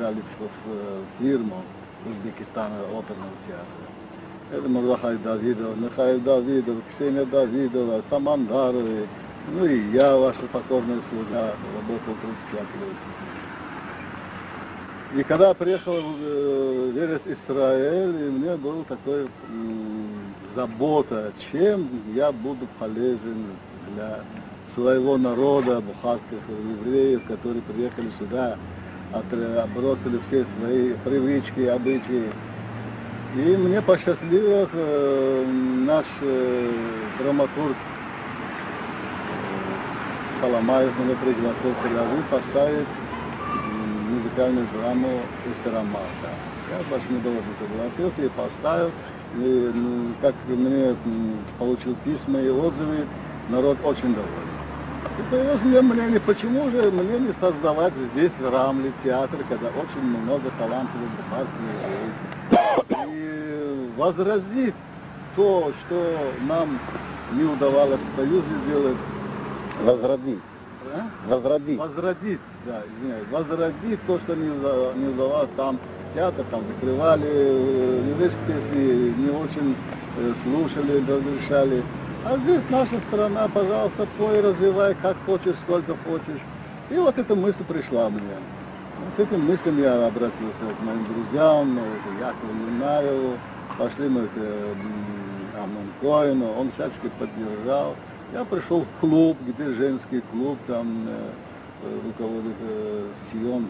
приезжали в фирму Узбекистана оперного театра. Это Мавлахай Давидов, Михаил Давидов, Ксения Давидова, Самандаровы, ну и я, ваша покорная слуга, работал 35 лет. И когда я приехал в Израиль, и мне была такая забота, чем я буду полезен для своего народа, бухарских евреев, которые приехали сюда, отбросили все свои привычки, обычаи. И мне посчастливилось, наш драматург Соломаев меня пригласил в Тель-Авив поставить музыкальную драму «Эстерамаха». Я больше не долго согласился и поставил. И, как мне получил письма и отзывы, народ очень доволен. И появилось мне мнение, почему же мне не создавать здесь, в Рамле, театр, когда очень много талантливых бухарских евреев. И возразить то, что нам не удавалось в Союзе сделать. Возродить. А? Возродить. Возродить, да, извиняюсь. Возродить то, что не удавалось там. Театр там закрывали, еврейские песни не очень слушали, разрешали. А здесь наша страна, пожалуйста, пой, развивай, как хочешь, сколько хочешь. И вот эта мысль пришла мне. С этим мыслью я обратился к моим друзьям, к Якову Юнаеву, пошли мы к Амон Коину, он всячески поддержал. Я пришел в клуб, где женский клуб, там руководит Сион,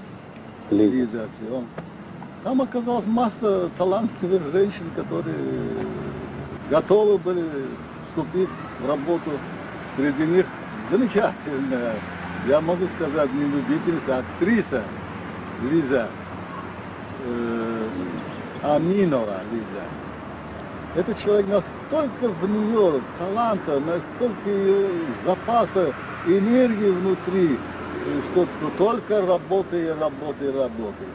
Лиза Сион. Там оказалась масса талантливых женщин, которые готовы были вступить в работу. Среди них замечательная, я могу сказать, не любительница, актриса Лиза, Аминова Лиза. Этот человек настолько в нее таланта, настолько ее запаса энергии внутри, что только работает, работает, работает.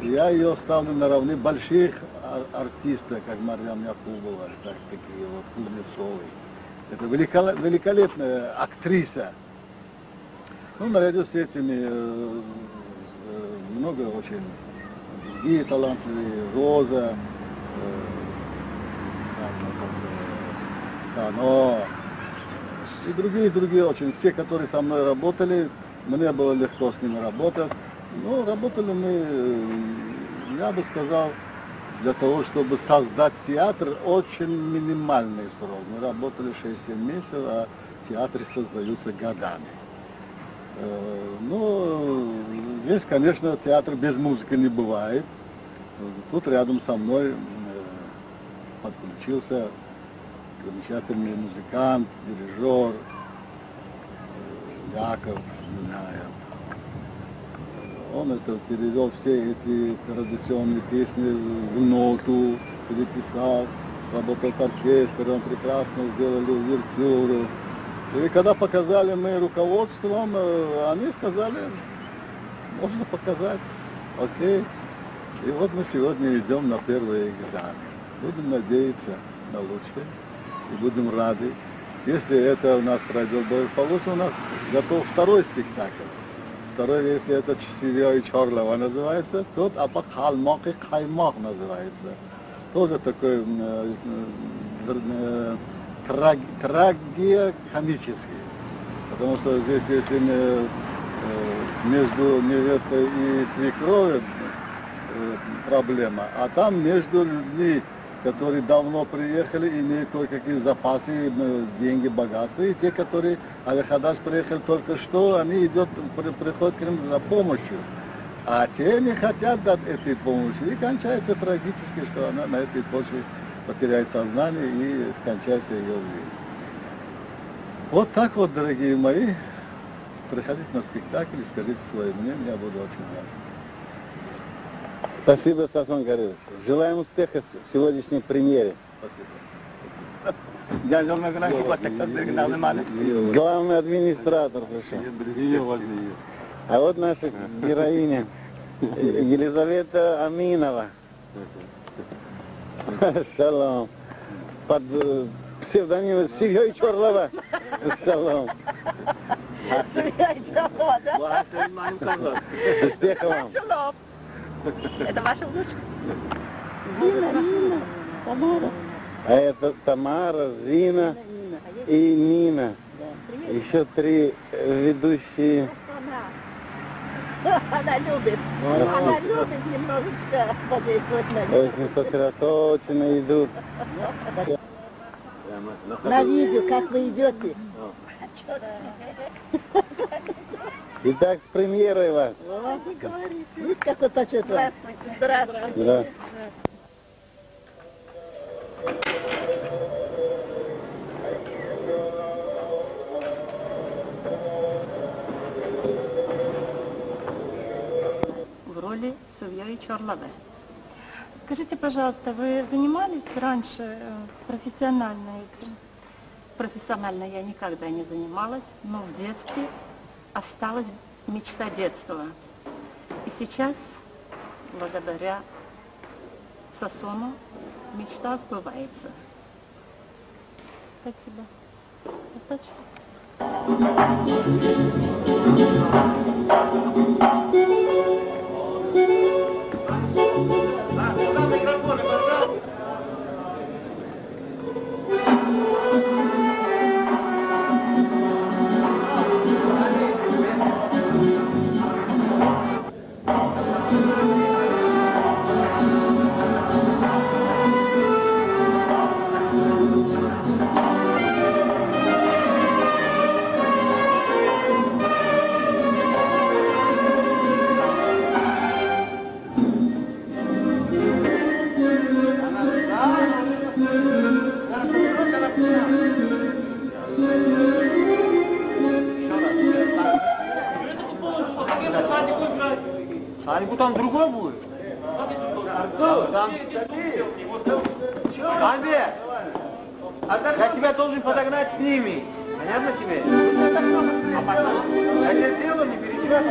Я ее ставлю наравне больших артистов, как Марьям Якубова, такие вот Кузнецовой. Это великолепная актриса. Ну, наряду с этими много очень другие талантливые, Роза, Кано, и другие очень. Все, которые со мной работали, мне было легко с ними работать. Ну, работали мы, я бы сказал, для того, чтобы создать театр, очень минимальный срок. Мы работали 6-7 месяцев, а театры создаются годами. Ну, здесь, конечно, театр без музыки не бывает. Тут рядом со мной подключился замечательный музыкант, дирижер Яков Юнаев. Он это перевел все эти традиционные песни в ноту, переписал, работал с оркестром, он прекрасно сделали увертюру. И когда показали мы руководством, они сказали, можно показать, окей. И вот мы сегодня идем на первый экзамен. Будем надеяться на лучшее и будем рады. Если это у нас пройдет благополучно, у нас готов второй спектакль. Второй, если это Чсивья и Чорлова называется, тот Апак Халмак и Каймак называется. Тоже такой трагикомический. Потому что здесь, если между невестой и свекровью проблема, а там между людьми, которые давно приехали, имеют кое-какие запасы, деньги, богатства, и те, которые Аль-Хадаш приехали только что, они приходят к ним за помощью. А те не хотят дать этой помощи, и кончается трагически, что она на этой почве потеряет сознание и кончается ее жизнь. Вот так вот, дорогие мои, приходите на спектакль и скажите свое мнение, я буду очень рад. Спасибо, Сасон Горелович. Желаем успеха в сегодняшней премьере. Главный администратор пришел. А вот наша героиня Елизавета Аминова. Шалом. Под псевдонимом Сергей Чорлова. Шалом. Успехов вам. Это ваша внучка? Нина, Тамара. А это Тамара, Зина и Нина. Еще 3 ведущие. Она любит немножечко подействовать на нее. Очень сосредоточенно идут. На видео, как вы идете. Итак, с премьерой вас. Вот, говорите. Видите, как вы почувствовали? Здравствуйте. Да. В роли Сувьёи Чорлове. Скажите, пожалуйста, вы занимались раньше профессионально этим? Профессионально я никогда не занималась, но в детстве осталась мечта детства. И сейчас, благодаря Сосону, мечта сбывается. Спасибо. Удачи. А там другой будет? Там... Андрей, я тебя должен подогнать с ними. Понятно тебе? А потом я тебе сделаю, не переживай.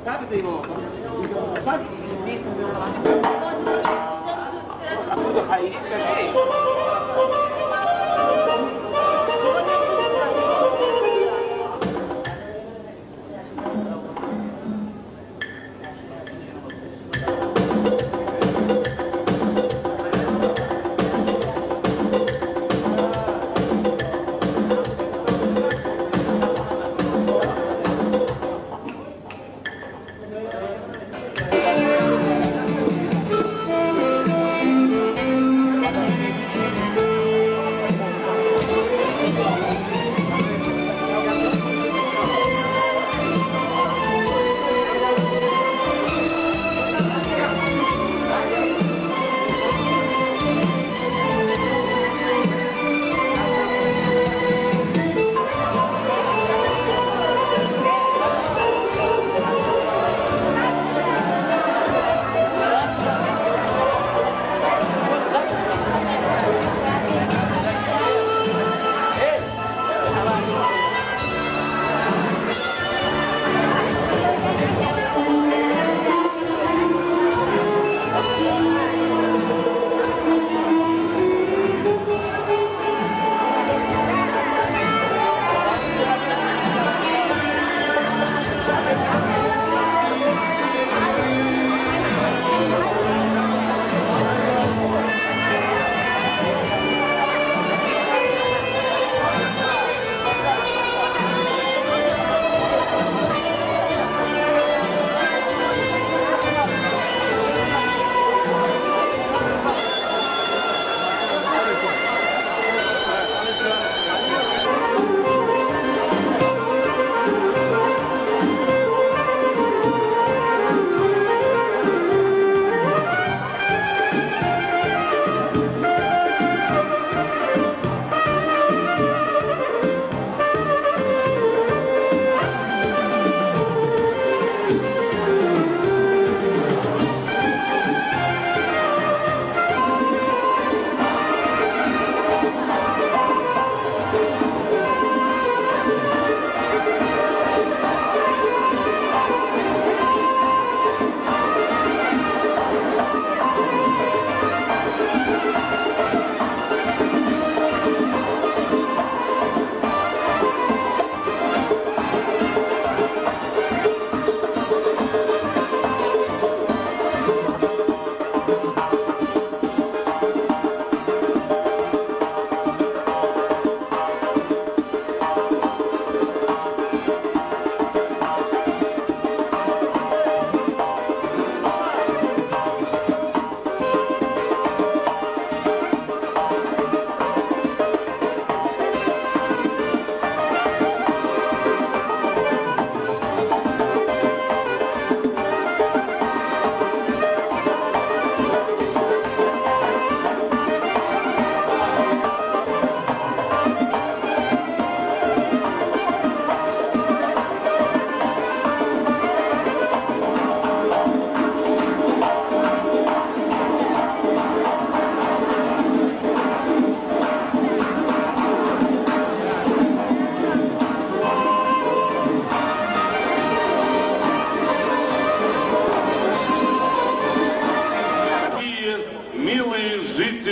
Как ты его? Как вместе откуда ходить, скажи?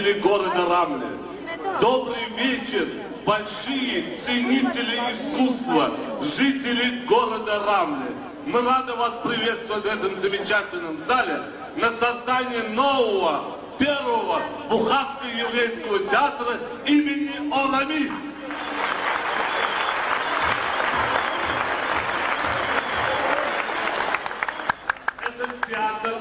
жители города Рамля. Добрый вечер, большие ценители искусства, жители города Рамля. Мы рады вас приветствовать в этом замечательном зале на создание нового, первого Бухарского еврейского театра имени Орамид. Этот театр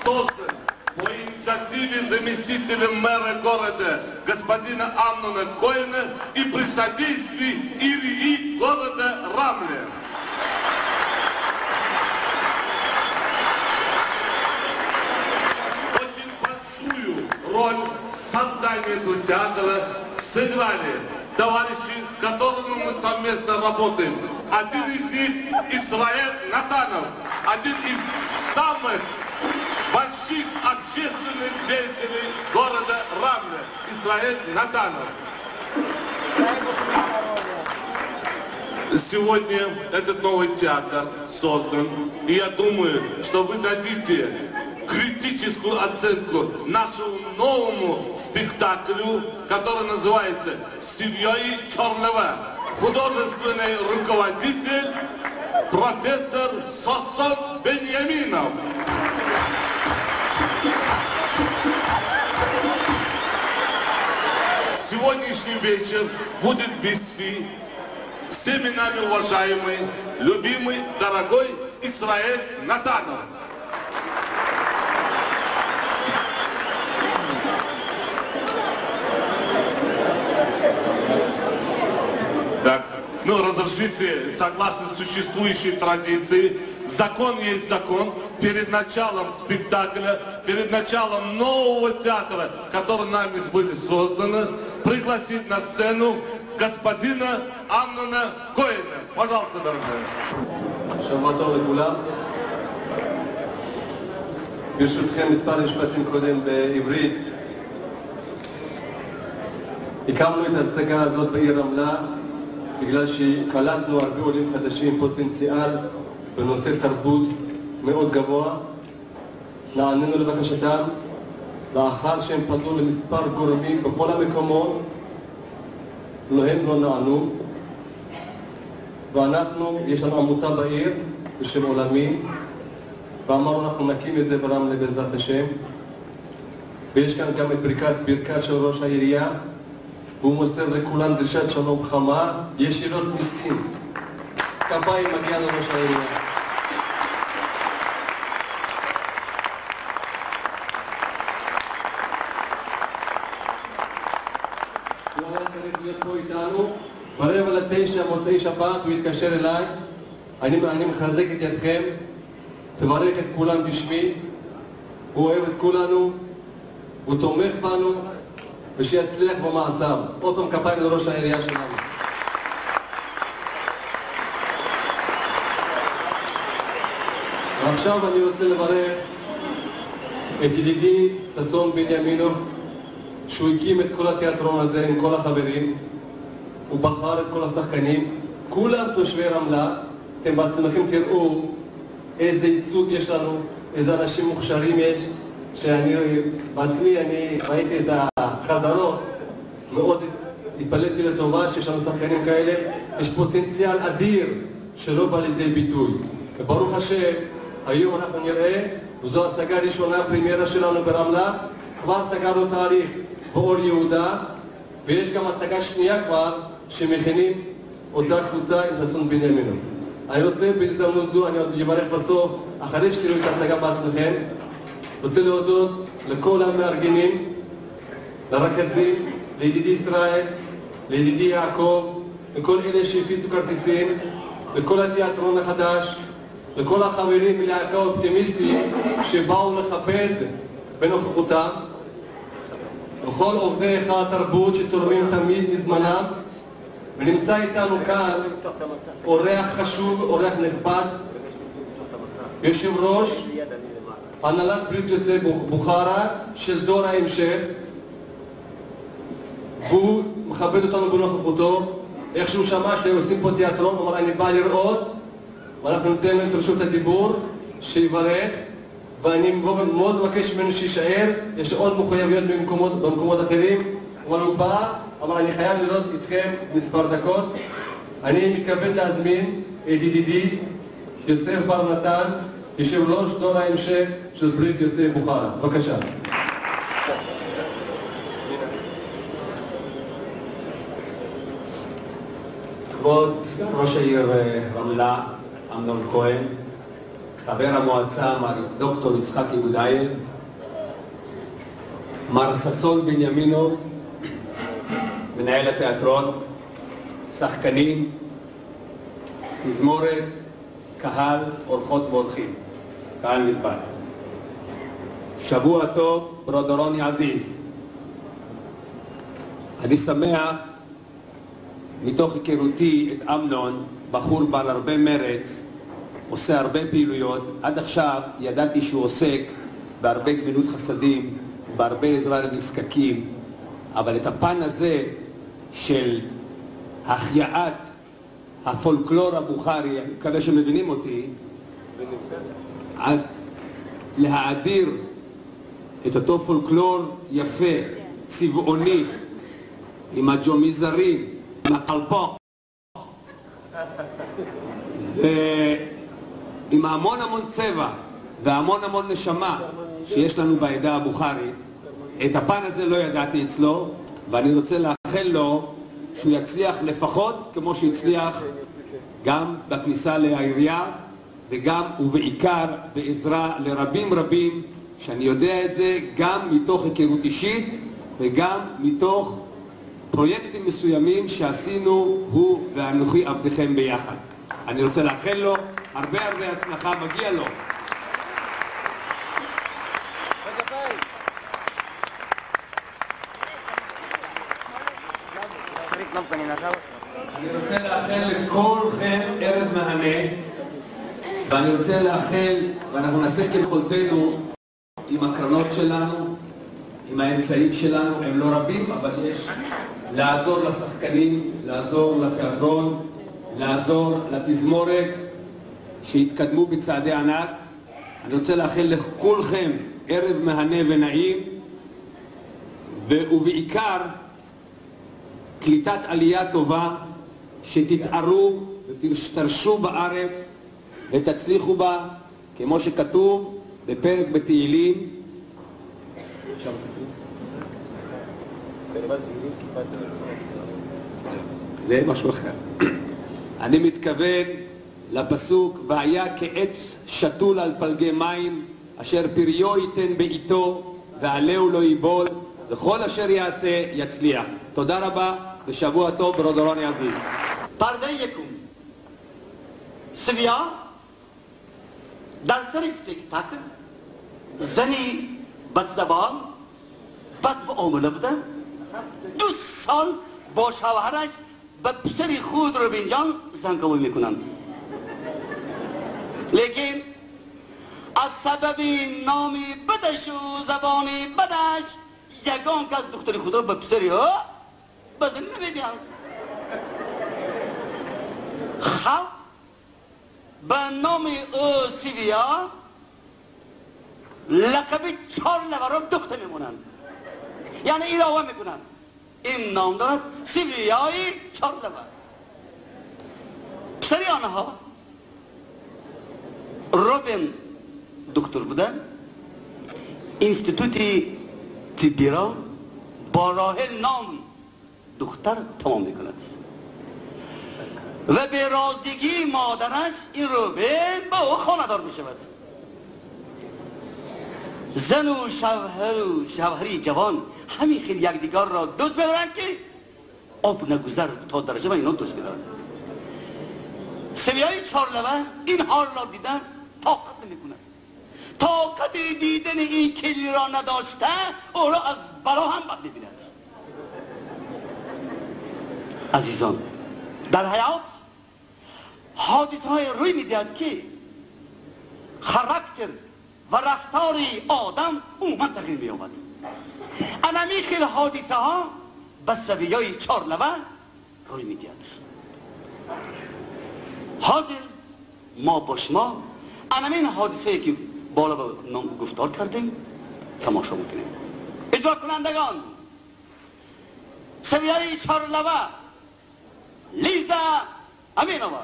создан по инициативе заместителя мэра города господина Амнона Коэна и при содействии Ильи города Рамля. Очень большую роль в создании этого театра сыграли товарищи, с которыми мы совместно работаем. Один из них Исраэль Натанов, один из самых больших общественных деятелей города Рамля, Исраэль Натанов. Сегодня этот новый театр создан, и я думаю, что вы дадите критическую оценку нашему новому спектаклю, который называется «Семьей Черного». Художественный руководитель профессор Сосон Беньяминов. Сегодняшний вечер будет вести всеми нами уважаемый, любимый, дорогой Исраэль Натанов. Так, разрешите, согласно существующей традиции, закон есть закон. Перед началом спектакля, перед началом нового театра, который нами были созданы, пригласить на сцену господина Амнона Коэна. Пожалуйста, дорогой. שבוע טוב לכולם. ברשותכם מספר משפטים קודם בעברית. הקמנו את ההצגה הזאת בעיר רמלה בגלל שקלטנו הרבה עולים חדשים עם פוטנציאל בנושא תרבות מאוד גבוה. נענינו לבקשתם לאחר שהם פנו למספר גורמים בכל המקומות, הם לא נענו, ואנחנו, יש לנו עמותה בעיר בשם עולמי, ואמרנו אנחנו נקים את זה ברמלה בעזרת השם, ויש כאן גם את ברכת של ראש העירייה, והוא מוסר לכולם דרישת שלום חמה ישירות מסין. כפיים מגיע לראש העירייה. הוא היה צריך להיות פה איתנו, 8:45 מוצאי שבת הוא התקשר אליי, אני מחזק את ידכם, תברך את כולם בשמי, הוא אוהב את כולנו, הוא תומך בנו, ושיצליח במעשיו. עוד פעם כפיים לראש העירייה שלנו. ועכשיו אני רוצה לברך את ידידי ששון בנימינוב, שהוא הקים את כל התיאטרון הזה עם כל החברים. הוא בחר את כל השחקנים, כולם תושבי רמלה. אתם בעצמכם תראו איזה ייצוג יש לנו, איזה אנשים מוכשרים יש, שאני בעצמי ראיתי את החזרות, מאוד התפלאתי לטובה שיש לנו שחקנים כאלה. יש פוטנציאל אדיר שלא בא לידי ביטוי, וברוך השם היום אנחנו נראה, וזו הצגה ראשונה, פרימיירה שלנו ברמלה, כבר סגרנו תאריך באור יהודה, ויש גם הצגה שנייה כבר שמכינים אותה קבוצה עם ששון בנימינוב. אני רוצה בהזדמנות זו, אני עוד אברך בסוף, אחרי שתראו את ההצגה בעצמכם, רוצה להודות לכל המארגנים, לרכזים, לידידי ישראל, לידידי יעקב, לכל אלה שהפיצו כרטיסים, לכל התיאטרון החדש, לכל החברים מלהקה אופטימיסטיים שבאו לכבד בנוכחותם, לכל עובדי היכל התרבות שתורמים תמיד מזמנם, ונמצא איתנו כאן אורח חשוב, אורח נכבד, יושב ראש הנהלת ברית יוצאי בוכרה של דור ההמשך. הוא מכבד אותנו בנוכחותו, איך שהוא שמע שעושים פה תיאטרון, הוא אמר אני בא לראות, ואנחנו ניתן לו את רשות הדיבור, שיברך ואני מאוד מבקש ממנו שישאר, יש עוד מחויבויות במקומות אחרים, אבל הוא בא, אבל אני חייב לראות איתכם מספר דקות. אני מתכוון להזמין את ידידי יוסף בר נתן, יושב ראש דור ההמשך של ברית יוצאי בוכרה. בבקשה. כבוד ראש העיר רמלה, אמנון כהן, חבר המועצה מר דוקטור יצחק יהודאייב, מר ששון בנימינו, מנהל התיאטרון, שחקנים, תזמורת, קהל, אורחות ואורחים, קהל נכבד. שבוע טוב, ברודרוני עזיז. אני שמח מתוך היכרותי את אמנון, בחור בעל הרבה מרץ, עושה הרבה פעילויות. עד עכשיו ידעתי שהוא עוסק בהרבה גמילות חסדים, בהרבה עזרה לנזקקים, אבל את הפן הזה של החייאת הפולקלור הבוכרי, אני מקווה שמבינים אותי, להאדיר את אותו פולקלור יפה, צבעוני, עם הג'ומיזרים, עם הקלפוק, ועם המון המון צבע והמון המון נשמה שיש לנו בעדה הבוכרית. את הפן הזה לא ידעתי אצלו, ואני רוצה לאחל לו שהוא יצליח לפחות כמו שהצליח גם בכניסה לעירייה, וגם ובעיקר בעזרה לרבים רבים, שאני יודע את זה גם מתוך היכרות אישית וגם מתוך פרויקטים מסוימים שעשינו הוא ואנוכי עבדכם ביחד. אני רוצה לאחל לו הרבה הצלחה, מגיע לו. אני רוצה לאחל לכולכם ערב מהנה, ואני רוצה לאחל, ואנחנו נעשה כביכולתנו עם הקרנות שלנו, עם האמצעים שלנו, הם לא רבים, אבל יש לעזור לשחקנים, לעזור לתיאטרון, לעזור לתזמורת, שיתקדמו בצעדי ענק. אני רוצה לאחל לכולכם ערב מהנה ונעים, ובעיקר קליטת עלייה טובה, שתתערו ותשתרשו בארץ ותצליחו בה, כמו שכתוב בפרק בתהילים. זה משהו אחר. אני מתכוון לפסוק, והיה כעץ שתול על פלגי מים, אשר פריו ייתן בעיתו ועלהו לא ייבול, וכל אשר יעשה יצליח. תודה רבה ושבוע טוב, ברודרוני עזיז. پرده یکم سویا در سر اسپکتاکل زنی بدزبان بد و آمله بوده 2 سال با شوهرش به پسر خود رو بینجان زنگوی میکنند، لیکن از سبب نامی بدش و زبانی بدش یگان که از دختر خود رو به پسری ها بدن نمیدیم. خب به نام او سیویا لقب 4 لبه رو دخته میمونن، یعنی ایراوه میکنن. این نام دارد سیویای 4 لبه. پسری آنها روبین دکتر بودن، اینستیتوتی طبی را با راهل نام دختر تمام میکند و به رازیگی مادرش این روبین با او خاندار میشود. زن و شوهری جوان همین خیلی یکدیگر را دوست بدارند که آب نگذر تا درجه و اینا دوست بدارند. سویای 4 لبه این حال را دیدن طاقت نمیکنند. طاقت دیدن این کلی را نداشته او را از بلا هم بد میبیند. عزیزان، در حیات حادثه های روی میدهد که خاراکتر و رفتار آدم عموما تغییر می‌یابد. انمی خیلی حادثه ها به سویای 4 لبه روی میدهد. حاضر ما با شما انمین حادثه که بالا به گفتار کردیم تماشا میکنیم. اجرا کنندگان سویه چارلوه لیزا امینووا.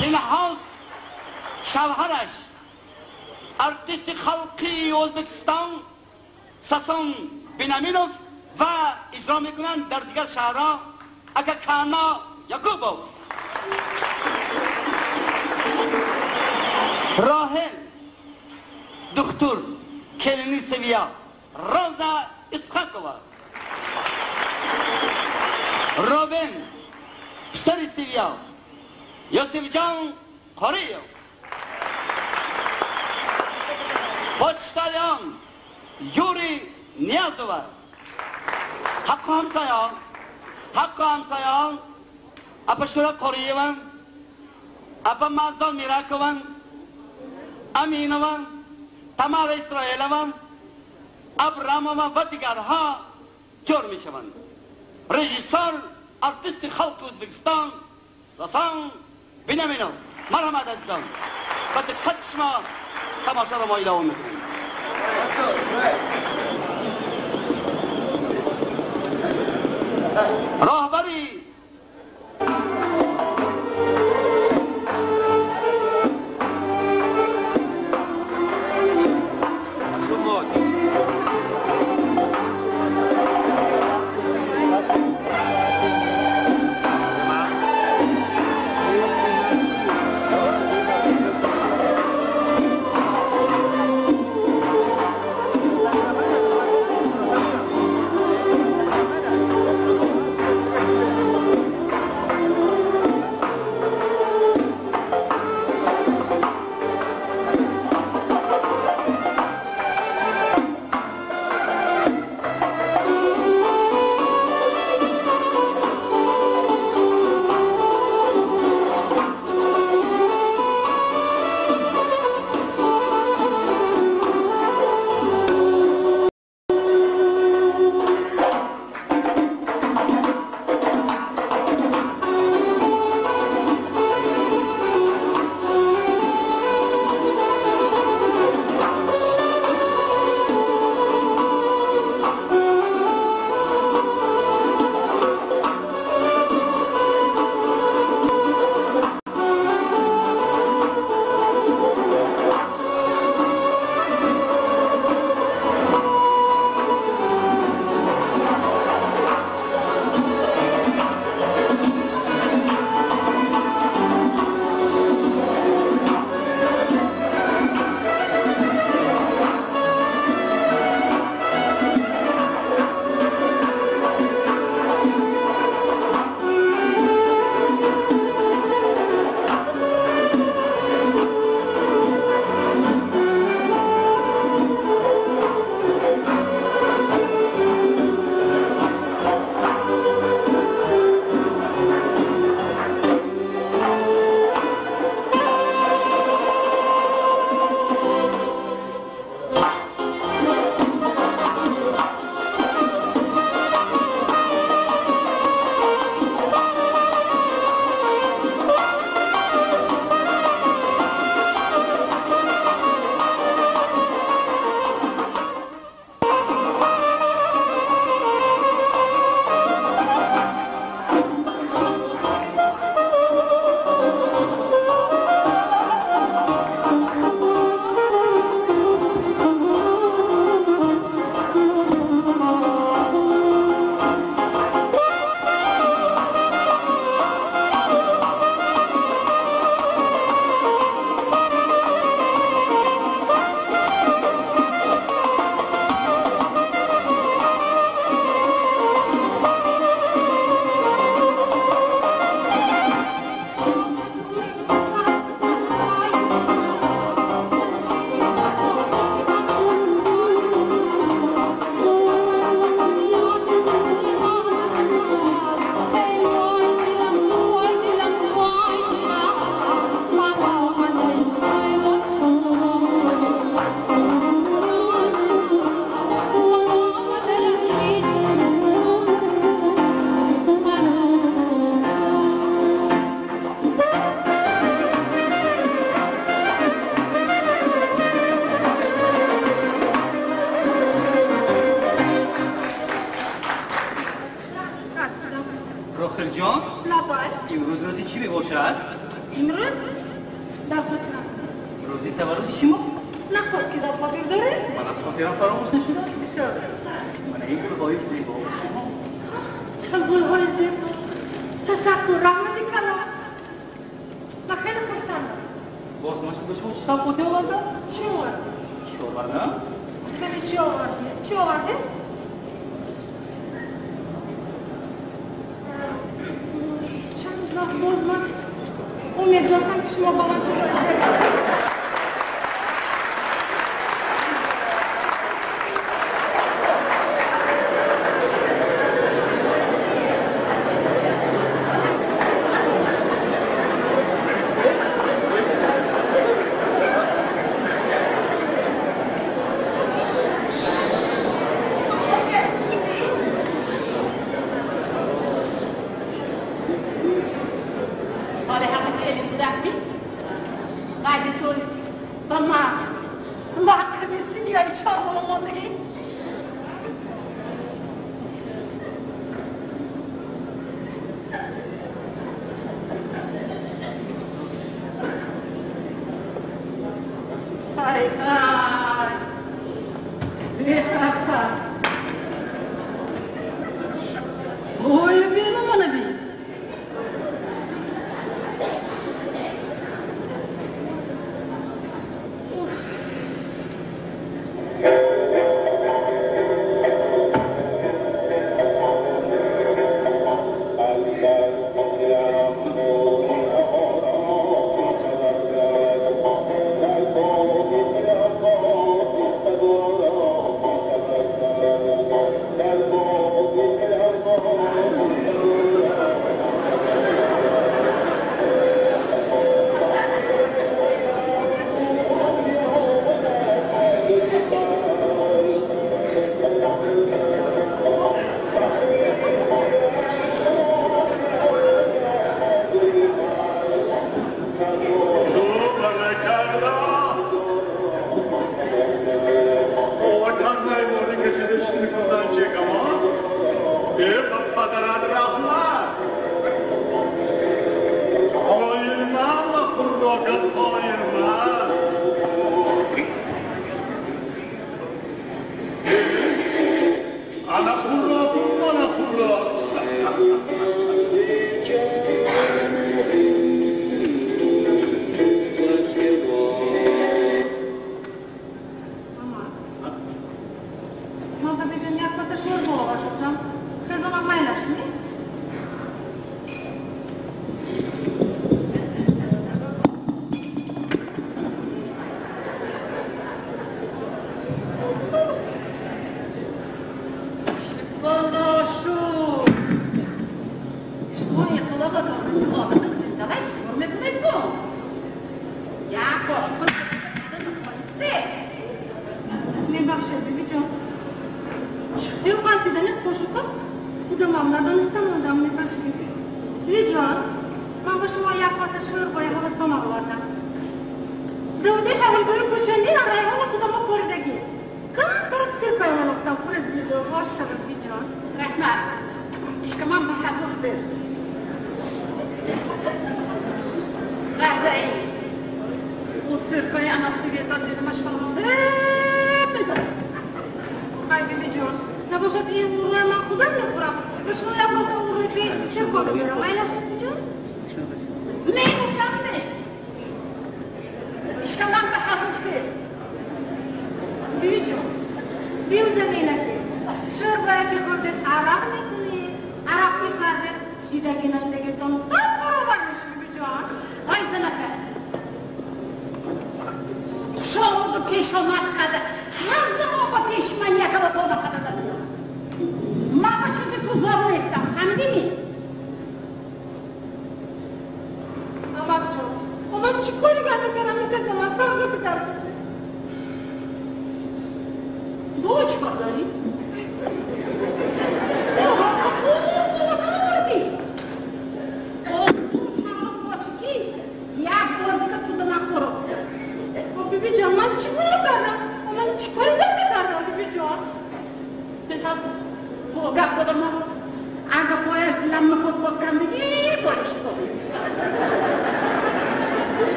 این حال شوهرش ارتیست خلقی ازبکستان ساسون بینامینوف و اجرا میکنند در دیگر شهرها اگاکانا یاکوبوف. راهل دکتر کلینی سویا روزا اسحاقووا. روبن پسر سویا یوسف جان قریو. پاچتالیان یوری نیازووا. حق همسایان اپا شورا قریوان اپا مازدان میراکوان امینوان تمار اسرائیلوان ابراموان و دیگرها جور میشوند. رژیسور ارتیست خلق ازبکستان ساسان بینامینوف. مرحمت عزیزان و دقت شما تماشا را ما ادامه میکنیم. راهبری امروز دعوت رفتیم. روزی تولد شما؟ نه خود که در خاطر داره؟ من از خاطرم فراموش نشده. بسیار. من این گلهای زیبا و شما. چه گلهای زیبا؟ تشکر رحمتی کلام. من خیلی خوشحالم. باز ماشین به شما شب بوده آوردم؟ چی آوردی؟ چی آوردم؟ خیلی چی آوردی؟ چی آوردی؟ چند وقت باز من امیدوارم که شما با من چه باید.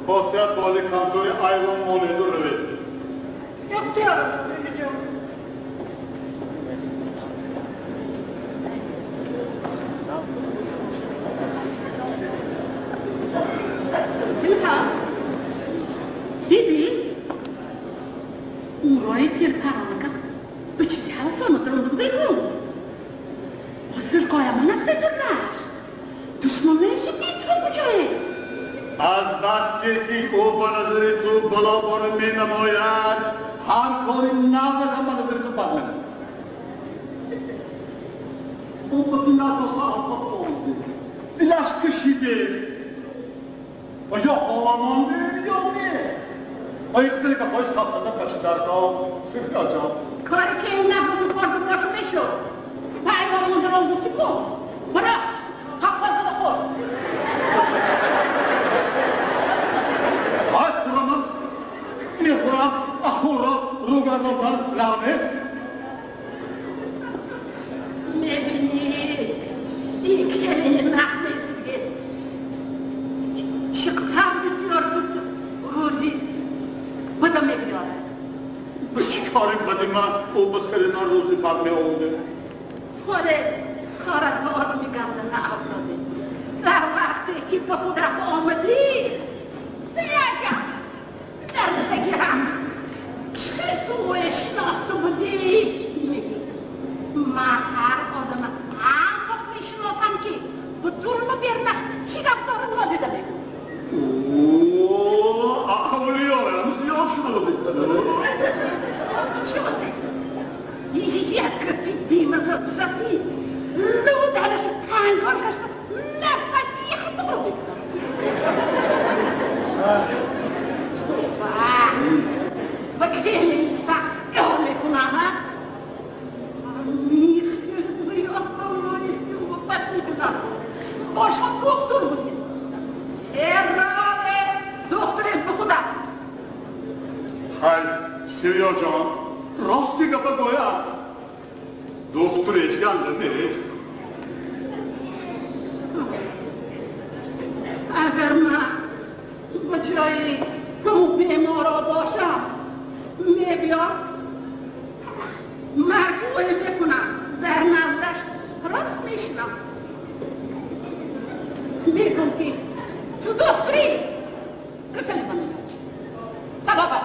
خاصیت بالی کنتوی ایوان مولدو رو بید اختیار بگیجم دیدی؟ اون رای پیر پرانکا به چیزی حوصانه درونده بگو حاصل قایم نفته درنش دشمن نیشی دید تو کجایی از وقتی که او به نظر تو بلا باره می نماید هر کاری نظر هم به نظر تو بد نمید او به تو نظر آفا کنده ایلش کشیده و یا آمانده یا نه آیا کلی که خواهی ساختنده پشت درگاه سفیا جان کاری که این نفت پارتو باشو بشو پیغام مونده رو گفتی کن برا حق بازده خور خواهد برامم میخورم اخورا روگردان لعنه میبینی این کلی نخمه دیگه چقدر بسیار روزی بدم میگیاره به چی کاری بدی من او به خیلی من روزی بد می آمده خوده کارت به آدمی گمده نافتاده در وقتی که به خودت آمدی بیاگم در بگیرم چه تو اشناخته بودی میگی من هر آدم هم میشناسم که به درمو برنه چی رفتار نادیده بگو اوه اولیایم زیاد شده بکنه شده یک کسی بیمزد شدی لو درش پنگار کشت نفتی خطور بکنه و کلی فقیان میکنم میخیلی آمانیستی و بس میکنم باشم دکتر بودی ارائه دکترت به خودم های سیویا جان راستی گفت گویا دکتر اشگنده نیست اگر من به جایی که اون بیمارا باشم میبیام مجموعی میکنم در نزدش راست میشنم میگم که تو دکتری کسلی کنیم بابا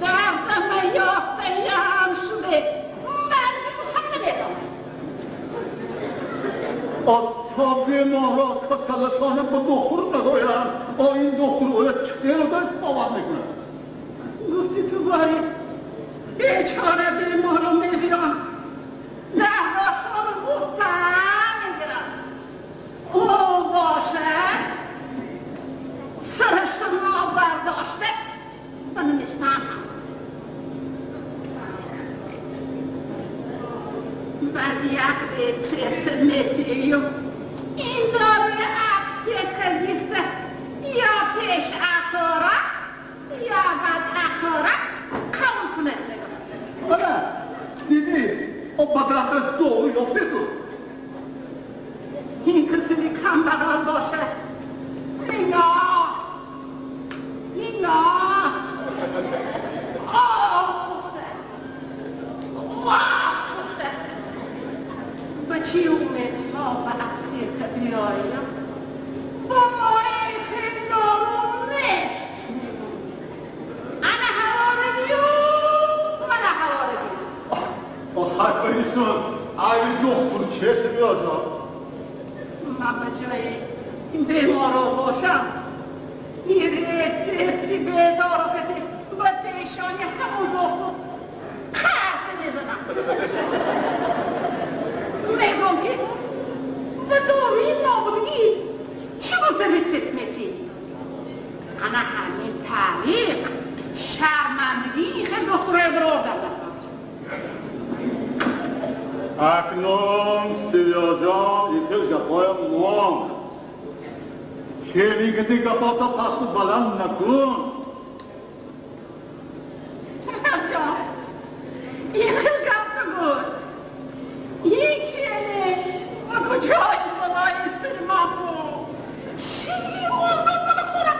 دردم یافته‌ام شده من بسم نمیدم تا بیمارا که کلشانه به دکتر نگویم با این دکتر اوید چه رو داشت باور میکنه گفتی تو باید بیچاره بیمارا میبیام درداشان رو بودن میگیرم او باشه سرش ما برداشته من نیستم بعد یک تست میتیم این داره عکسی کردیسته یا پیش اخوره یا بعد اخوره قبول کنه آره دیدی او بدرخت دو یا بگو این کسی کم بغل باشه اینا بچی اومد ما به عکسی که بیاییم با ما این نامونه انا حواردیو من حواردیو حرف ایشون ای دکتر چه سیویا جان من به جای این بیمارا باشم تستی بیدارو کسی با دیشانی همون دکتر خرس میزنم میگم که به دوری نابودگی چی بوده میسید میتی؟ انا همین تاریخ شرمندگی خیلی دکتر ابرار دردم اکنون سیویا جان یکی گپای موام خیلی گتی گپاتا پسو بلند نکن این خیلی گفت بود یکی و کجای بلای سلمان بود چی موضوع کنه خورم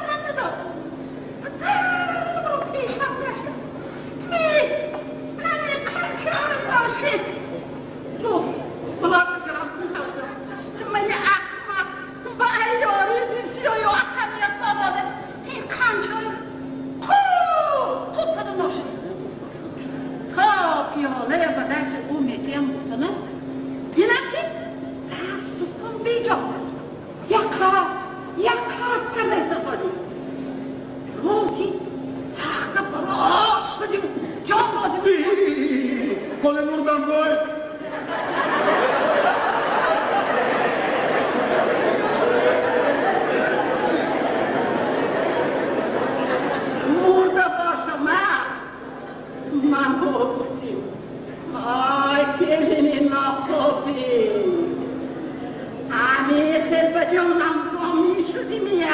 سیمیا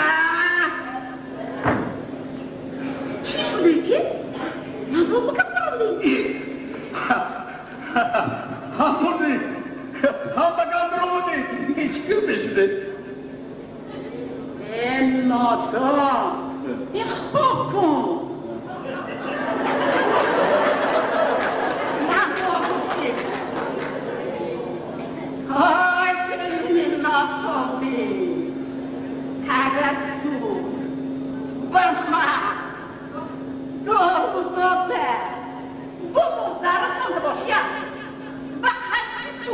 چی شده که؟ نظر بکنم همونی هم بگم درمونی هیچ کیو بشده نادان این خوب کن های سرین ناصابی تگرد تو بخواه دو بوده بوده رو خونده باشیم بخشی تو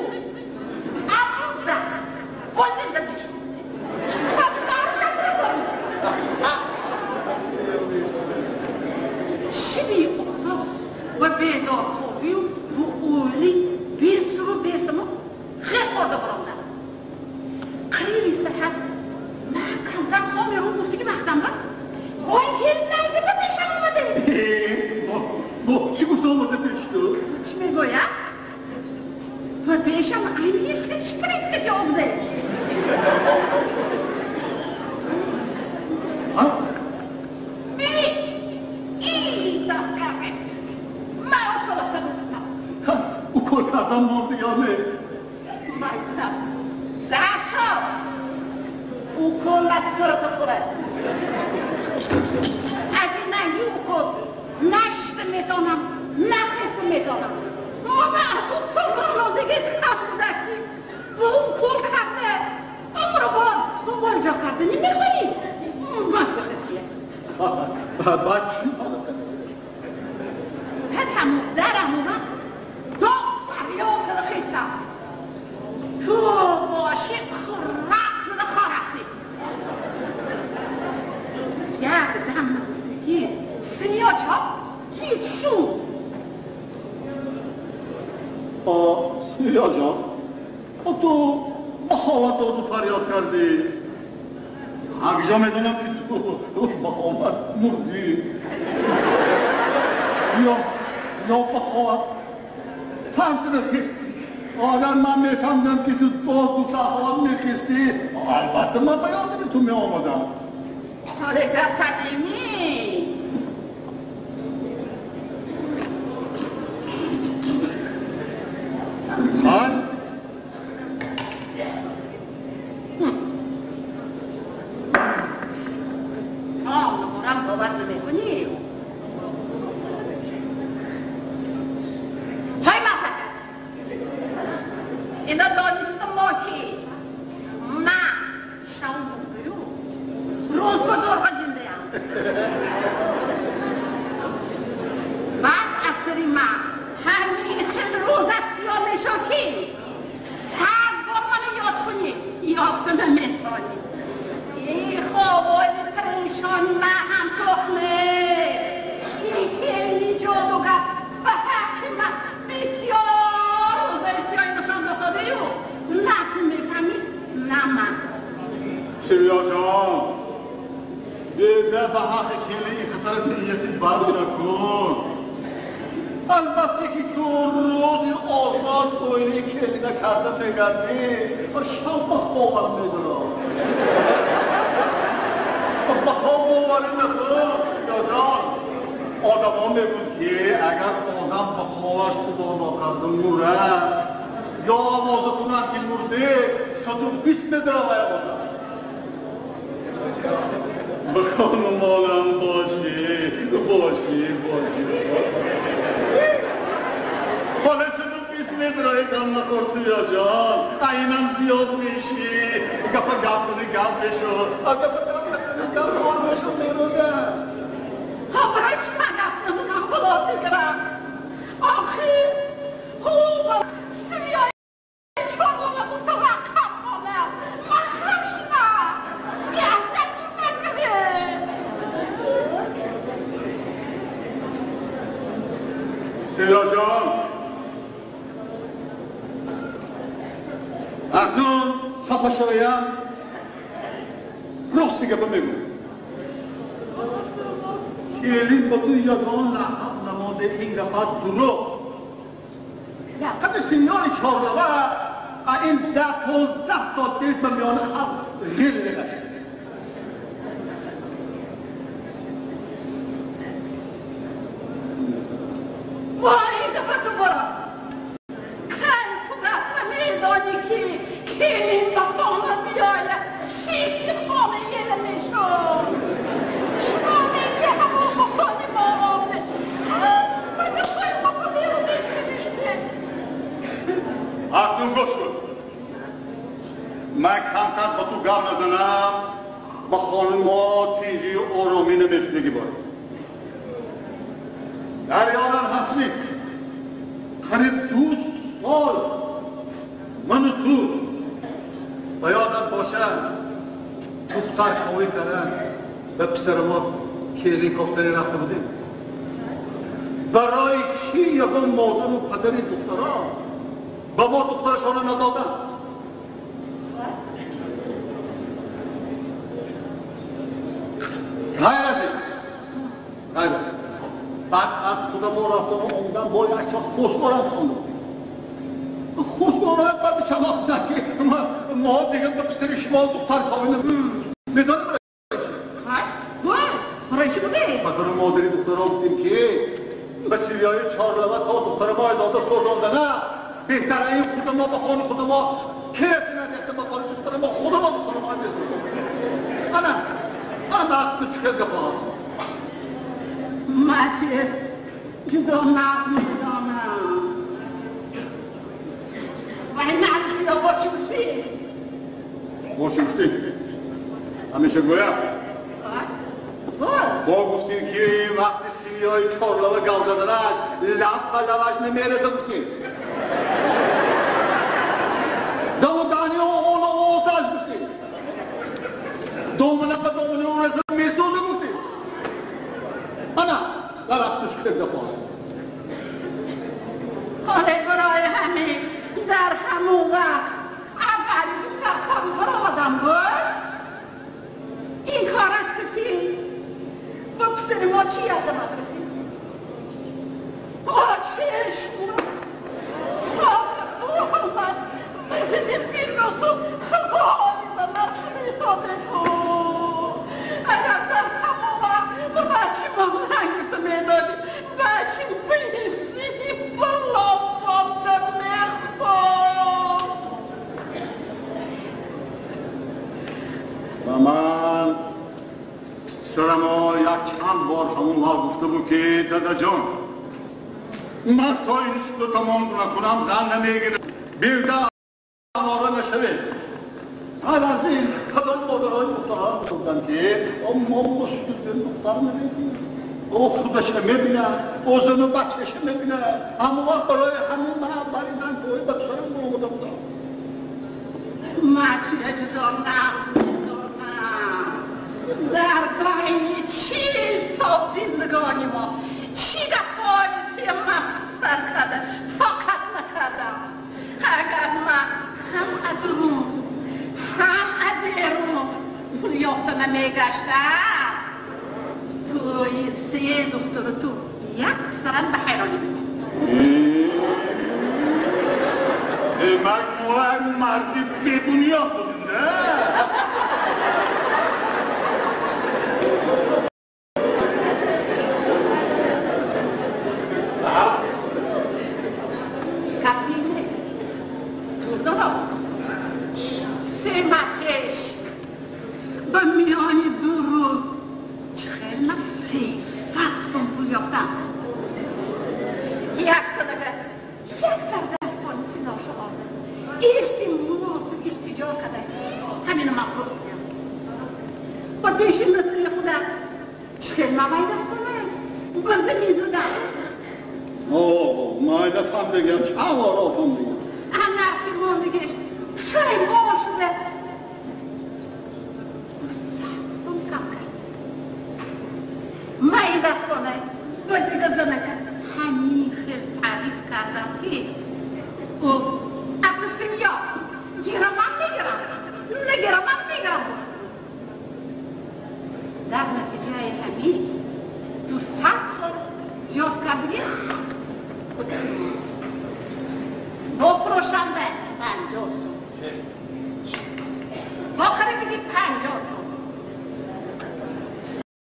عبوده بازی بدیش شدی اقتا و بیدار خوبی و بقولی بیس رو بیسمو خیلی خورده برامدن قریبی صحت محکمدن خوابی رو بستی که بختم بد وای هیل نایده به پیشم آمده با چی گفت آمده پیش تو؟ چی میگویم؟ و پیشم قریبی خیش کرد که آمده کردم مردیانه مایستم درشا او کلت کرده خوره از این نهی او کل نشت میدانم نخست میدانم ما از اون کل دیگه خفودکی و اون کل کرده اون رو بار جا کرده نمیخوری بعد چی؟ همون درمونم تو باشی خراب شده خارختی گرد دم نبوزگی سنیا چا هیچ شون سنیا جان تو بخواهد دادو فریاد کردی همیجا میدونم که تو بخواهد مردی یا بخواهد فهمت نخیستی اگر من میفهمدم که تو باز تو سخواد میخیستی البته من بیادم تو می آمدم حالا در قدیمی من نمونم باور نمیکنی های مثلا اینا دانست ما که من شام بودیو روز بزرگ جنده هم بعد اکتری من همین خیلی روز است یا نشاکی سر بار من یاد کنی یافتم میتانی ای خوابای پریشانی من هم تخمه ای خیلی جادوگر و حقی من بسیار بسیار نشان داده یو نه میفهمی نه من سویا جان دیگه به حق کلی این خطر نیتی بند نکن البته که تو روزی آزاد کویلی کلی نکرده بگردی و شام بخوابم میدونم بخواب باوری نکن یا جان آدم ها میگون که اگر آدم بخوابش خدا ناکرده موره یا آوازه کنن که مرده 120 متر آقای آدم بخوان مالم باشی حالا 120 متر های کم نخور سویا جان اینم زیاد میشی گفت گفت کنی گفت بشو گفت بشو میروده برای چی من رفتم اونم بلاتی کرم آخی خوبم سویای چاقومه بود تو رقم کنم من خشمم گفتم تو نکنه سویا جان اکنون خفه شویم رخصی گفت بگو کلی با تو یادان لحظه نماده این گفت درو لقب سیمیان چهارلوه این 10-12 ساعت دیست من میانه هم غیر نگشت من کمتر با تو گم نزنم با خانم ها تیزی و آرامی نمیشنگی باید در یادم هستید قریب 2 سال من و تو و یادم باشه دختر خواهی کردن به پسر ما که هلیکوپتری رفته بودیم برای چی یکم مادر و پدری دخترها با ما دخترشان ندادن غیر از این بعد از خودم رفتم آمدم با یک شخص خوشبارم خواندم خوشبارم بعد شناختن که ما دیگه به پسر شما دختر خواهی میدانم برای چی بوده؟ خاطر مادری دخترها بودیم که به سیریای 4 لبه تا دختر ما اجازه سوزانده نه بهتره این خود ما به خانه خود ما کسی ندیسته به خانه دختر ما خود ما دختر ما ندیسته من دست به چه گفت ماجد میدانم و این نعرفی یا باشی بوسی همیشه گویم با گفتیم که وقتی سیریای 4 لبه گل زدنش لب و لبش نمیرسه گفتیم دانی اون آتش گفتیم دومنه به دومنه اون رسه میسوزه گفتیم انا در افتش که دفعه حاله برای همه در همون وقت اولی سرخوابی برای آدم بود این کار است که با پسر ما چی یادم رسید چشم و من سرما یک چند بار همون ها گفته بود که دادا جان من تا این رو تمام نکنم غم نمیگیره بیرده آماره نشوه هر از این قدر مادرهای دخترها بودن که ما مشکل دختر نمیدیم او خودش میبینه او زن و بچهش میبینه اما برای همین من توی بچه‌رم آمده بودم مجید دارم در بین چی تا زندگانی ما چی دفعه چی مفسر کرده فقط نکردم اگر من هم از اون هم از ایرون یافته نمیگشتم توی 3 دختر تو یک سرن به حیرانی بودم مجموعه مردی بدونی آفدون نه کپینه دردارم 3 مکش به میانی 2 روز چخیل من 300 سنبول یافتم یک صدقه التجا کرده همین مخلوق با دیشی مثل خودم چخیل مباید کنه گرده میدونم مایده فهم بگم چه وارا فهم بگم هم نرسی موندگش خیلی بابا شده اون کم کرد مایده کنه با دیگه زنه کرد همین خیلی تعریف کردم که در نتیجه همین 200 سال یا کبیر بفروشنده 50 با خریدی 50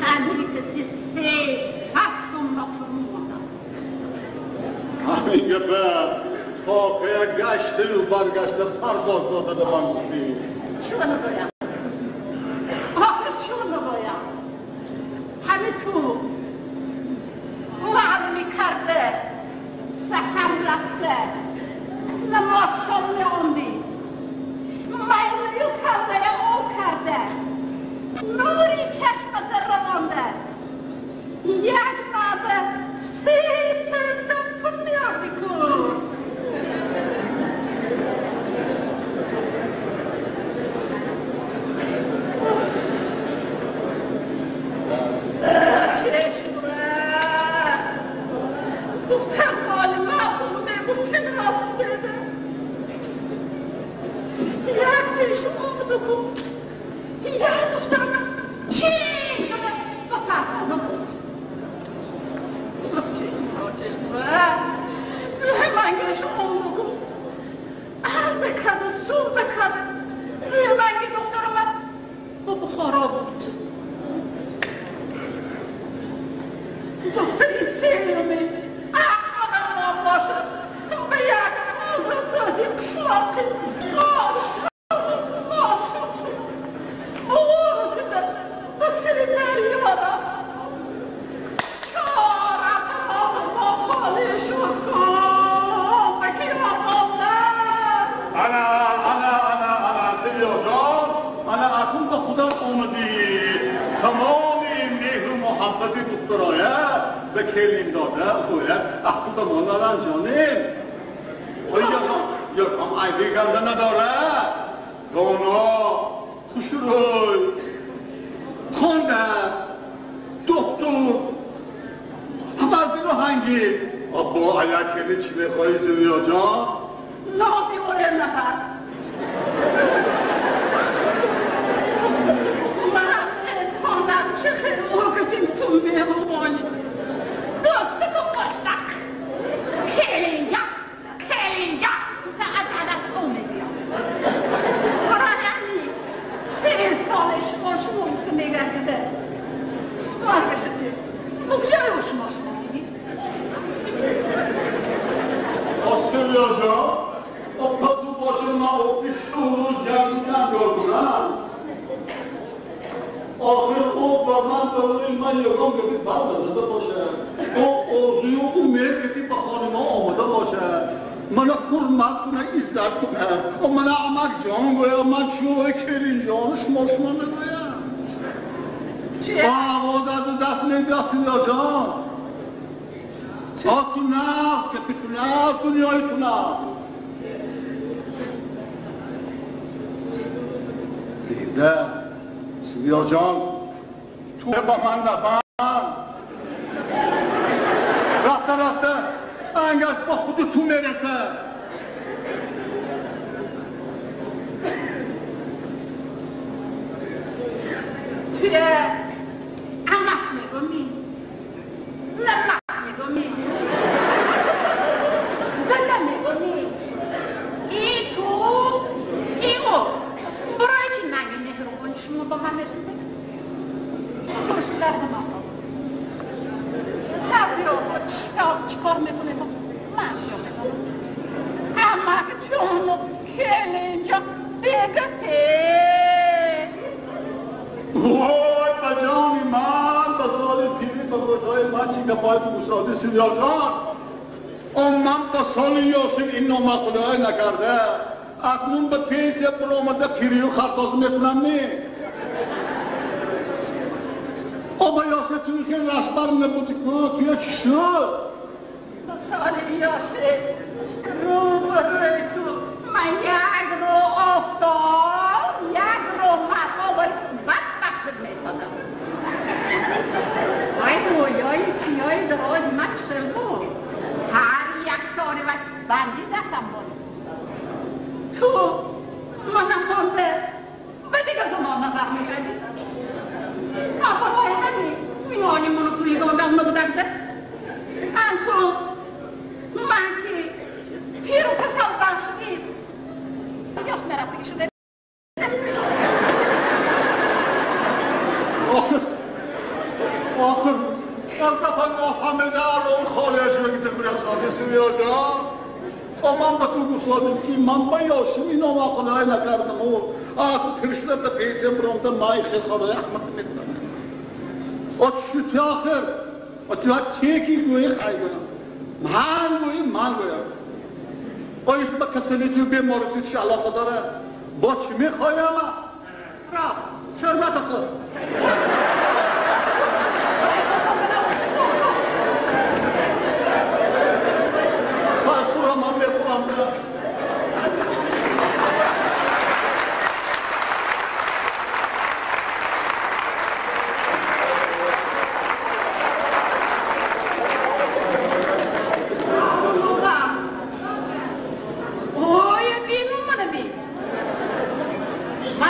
همینی که 300 نفرمون ماندم همین گفت واقعه گشته و برگشته پرواز داده به من گفتی چون نگویم آخر چون نگویم همین تو معلومی کرده سخن رفته نماشم نموندی من بکن یا دخترم چی شده با فرمانو بود روی منگرش اون بکن هر بکرده زور بکرده روی منگی دخترم با بخارا بود دختری سیرمه احمقم ما باشد به یک آزاد دادیم شاقی به کلین داده باید اخوضا مالا را جانیم یکم عیدی گنده نداره دانا خوشروی خونده دکتر همه از این هنگی با اگر کلی چی بخواهی زویا جان نامی باید نفر من خواندم چه خیلی موقعیم تو میمونی دوسته تو باشتک کلینجا فقط عدد اونه بیا قرارمی 3 سالش ماشمون که نگرده بارگشته بگذاری و شماشمون بگی آسیا جان اپا تو باشه ما او 20 روز جمعی ندارم آخر او با من داریم من یکم بگید بردازده باشه او اوضوی او مرگتی با خانما آمده باشه من حرمت کنه عزت کنه و من عمک جان گویم من چوه کرین جان شما نگویم آواز از دست نگاسی یا جان تو نه که پیتونه دنیای تو نه دیده سویا جان تو با من نفهم رفته انگشت با خود تو میرسه توی عمق میگمی نمق میگمی زنده میگمی ای تو ایمو برای چی نگی مهرو کنی شما با من رسیده برش درد من چیکار میکنه با من شو میکنم عمق جانو کلینجا بگته وای بجانی من بزرال پیری به روزهای بچی که باید مصادی سیدیا جان اون من با سال یاسین این نامقوله نکرده اکنون به پیش برآمده پیری و خرطاز میکنم نی آبا یاسین توی که رسبر نبودی که توی چی شد سال یاسین رو بروی تو من یک رو افتاد یک رو مقابل بدبخت میکنم وای رویای پیای درازی من چطور بود هر یک ساری و بندی دستم بود تو منم مانده به دیگه زمان نظر میگردی آفرای همین میانی منو توی گاندم نبودم ده انتو من که پیرو کسال باشدید یاس مرفتی شده آخر دفعه نافهمیده الان خارج بگیده برساده سویا جان من به تو گفتم که من با یاسین این نامقوله نکردم و پیرشده به پیسه برامده مای خیلی احمد میکنم چی آخر تو تیکی گویی خواهی کنم من گویم آیش با کسی تو بیمارتی چه علاقه داره با چی میخواهی اما را شرمت خود من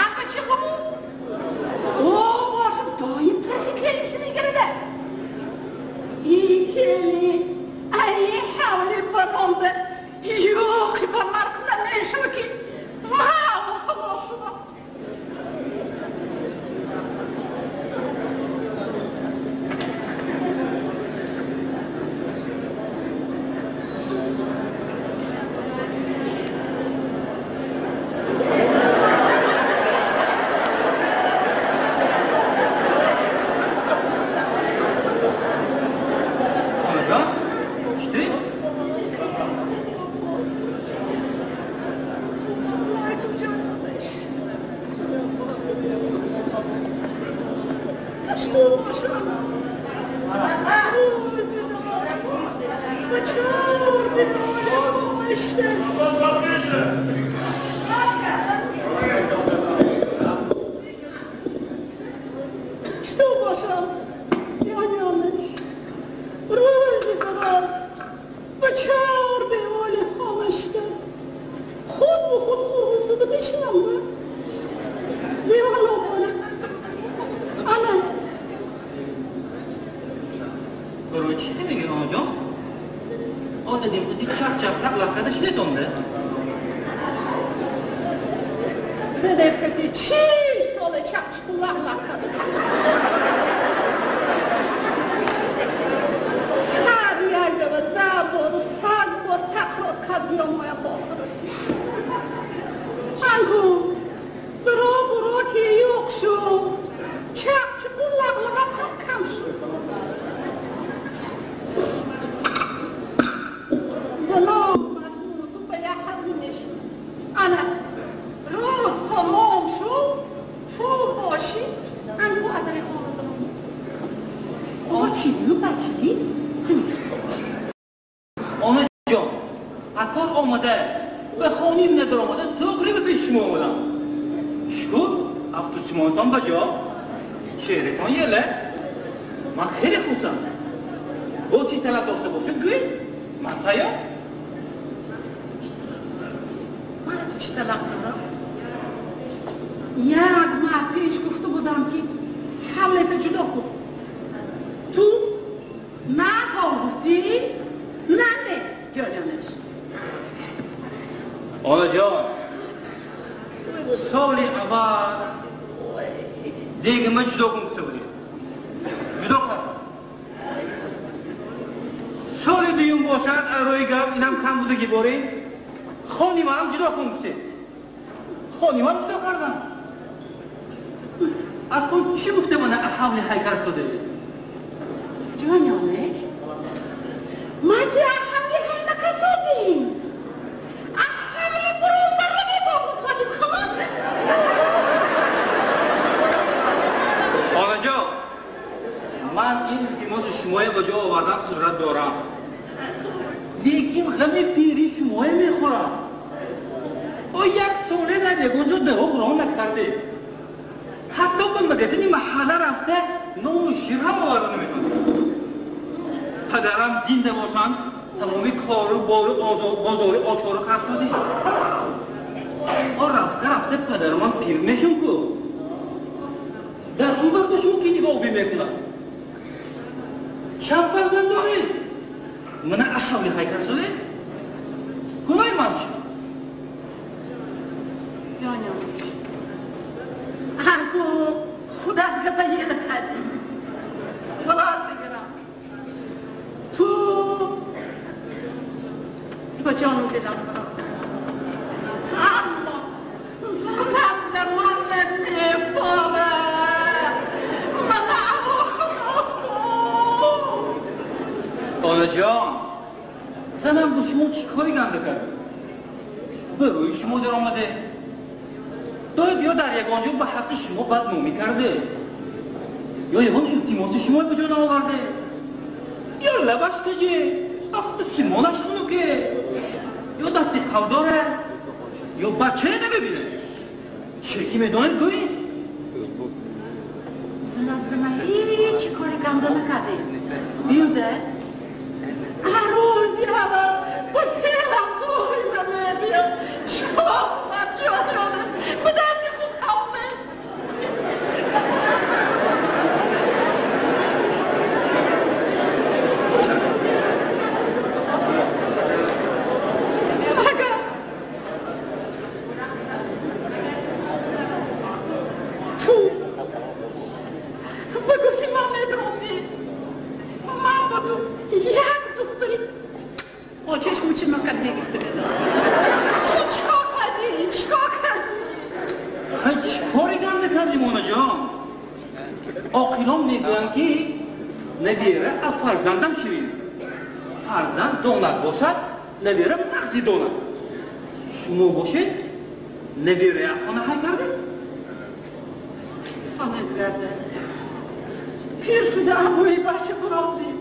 پیر شده اموی بچه برازی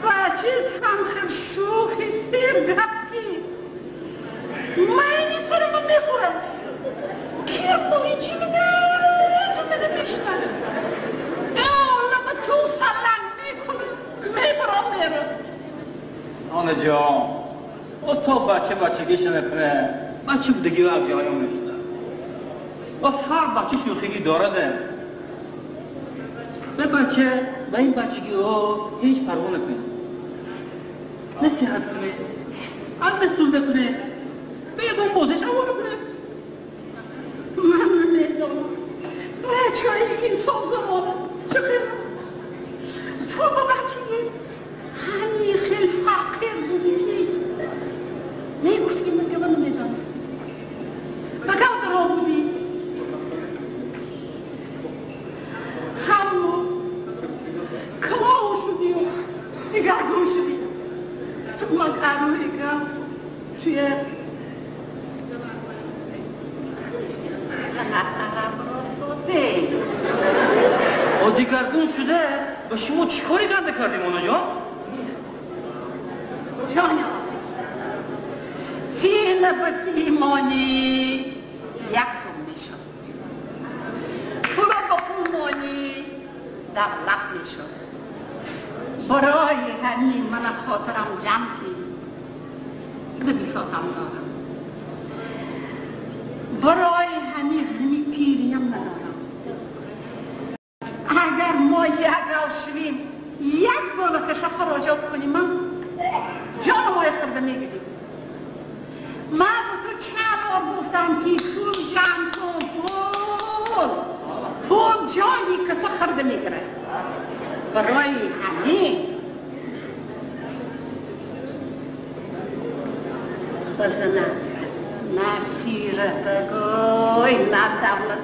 بچه هم خیلی شوخی سرگفتی من سرم میخورم کیر توی چی میده تو میده میشنم لما تو سلنگ میکنم میبرم میرم آنه جان او تو بچگیش نکنه بچه بودگی و عبی هایم نشده و هر بچه شوخیگی دارده به بچه و این بچگی ها هیچ پروا نکنه نصیحت کنه از دستور نکنه به یکم بازش اوانو کنه من نمیدونم بچه هایی که انسان زمانه چقدر تو با بچگی همین خیلی فقیر بودی نگفت که من گوانو میدانم و گوانو را بودی همون کلاو شدی و نگهگو شدی من قراره که توی او دیگرگون شده به شما چیکاری کردیم اونا جان؟ جان فی نفس ایمانی یکم میشد پول با پولمانی دولت میشد برای همین من خاطرم جمع که به بساطم دارم برای همین پیریم ندارم اگر ما یک روشویم یک بار کشه خراجات کنیم من جان ما خرده میگیدیم من تو چند بار گفتم که پول جمع کن پول جانی کسی خرده میگیره برای همین بزنم نه سیرت گوی نه دولت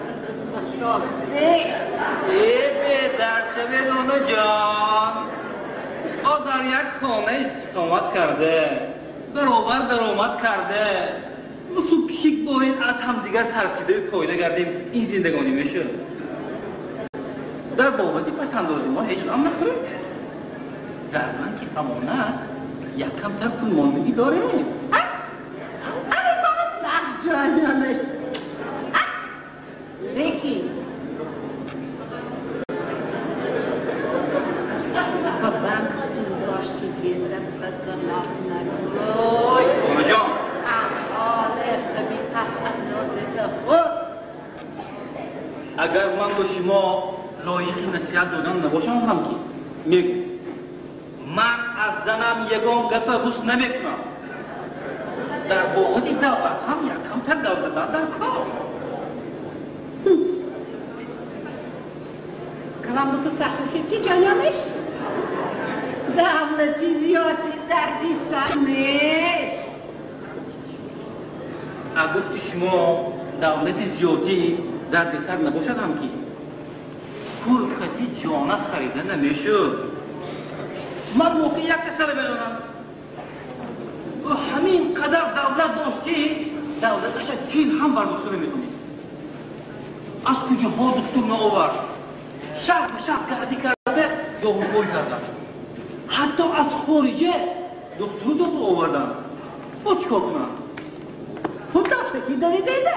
بشاخته به درچه بدونو جان او در یک خانه استقامت کرده برابر درآمد کرده مثل پیشک باید از همدیگر ترکیده پایده کردیم این زندگانی میشه در بابتی پس اندازی ما هیچ هم نخوریم در من که امانت یک کمتر پول ماندگی داره جانانش لیکی بابام داشتی بیندم بزنم نگوی آنه جان احاله طبیعت اندازه خود اگر من به شما لایقی نصیحت دادن نباشم هم که میگم من از زنم یگان گپ روز نمیکنم در بابتی دولت هم یک کمتر دولت در کار کلام تو سختی چی جانانش دولتی زیادی دردی سر نیست اگر شما دولت زیادی در سر نباشد هم که پول خطی جانت خریده نمیشه من موقع یک کسر بدونم و همین قدر دولت داشتی دولتش کیل هم برداشته نمیتونی از کجا ها دکتر نآورد شب به شب گردی کرده یا حقوی کردن حتی از خارجه دکتر آوردن با چکار کنم خود داشته که داری دیده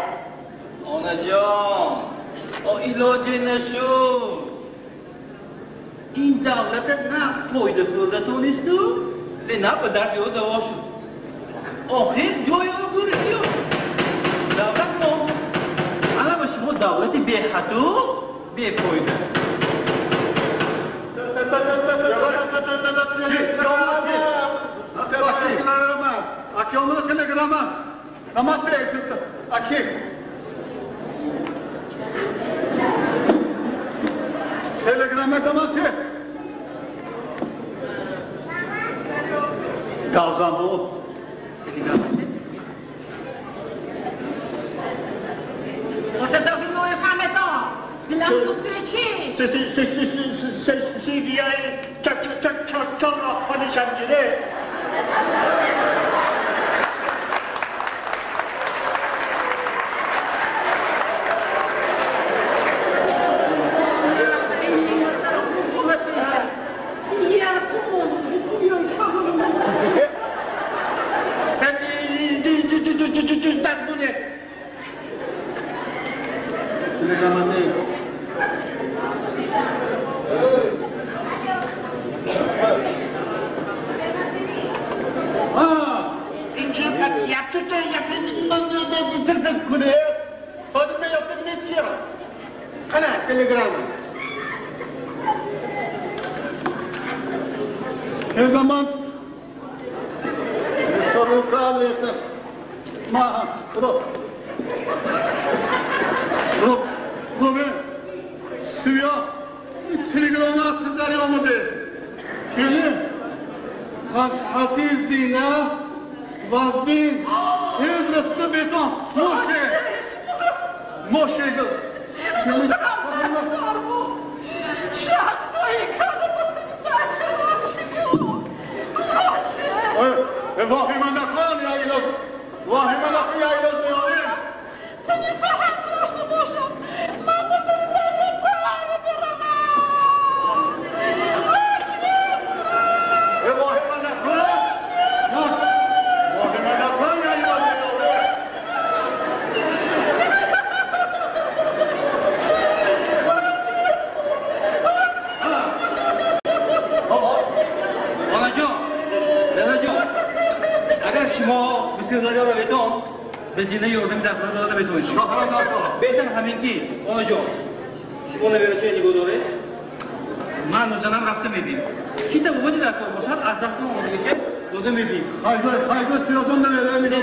آنه جان او علاجی نشد این دولت نه پایده کردتون نیستو نه به دردی ها دوا شد آخر جای ها گرفتی دولت ما الان به شما دولتی بی خطو بی پایده Aquí vamos a telegrama. Nada más aquí. Telegrama nada más. Kavzan bu. Você tá ouvindo o Efametão? Bilhão do Triti. CBI çak hadi şancire. تلگراماتی این چه یک تلفز کنه خودم یافتم چیه خنا تلگرام این زمان سروکال لیتر ما رو به سویا تلگرام هست داری آمده که از حتی زینه وزبین هیچ رفته بیتان موشه واهی من نکن یا ایلاز واهی من نکن یا ایلاز میاریم بزینه یاردم در خانه داده بهتون بهتر همینگی آقا جان شما نویرچه نگاه داره من و زنم رفته میدیم کی تا بودی در کار باشد از رفته آمده که داده میدیم خیلی سیادم نمیده میده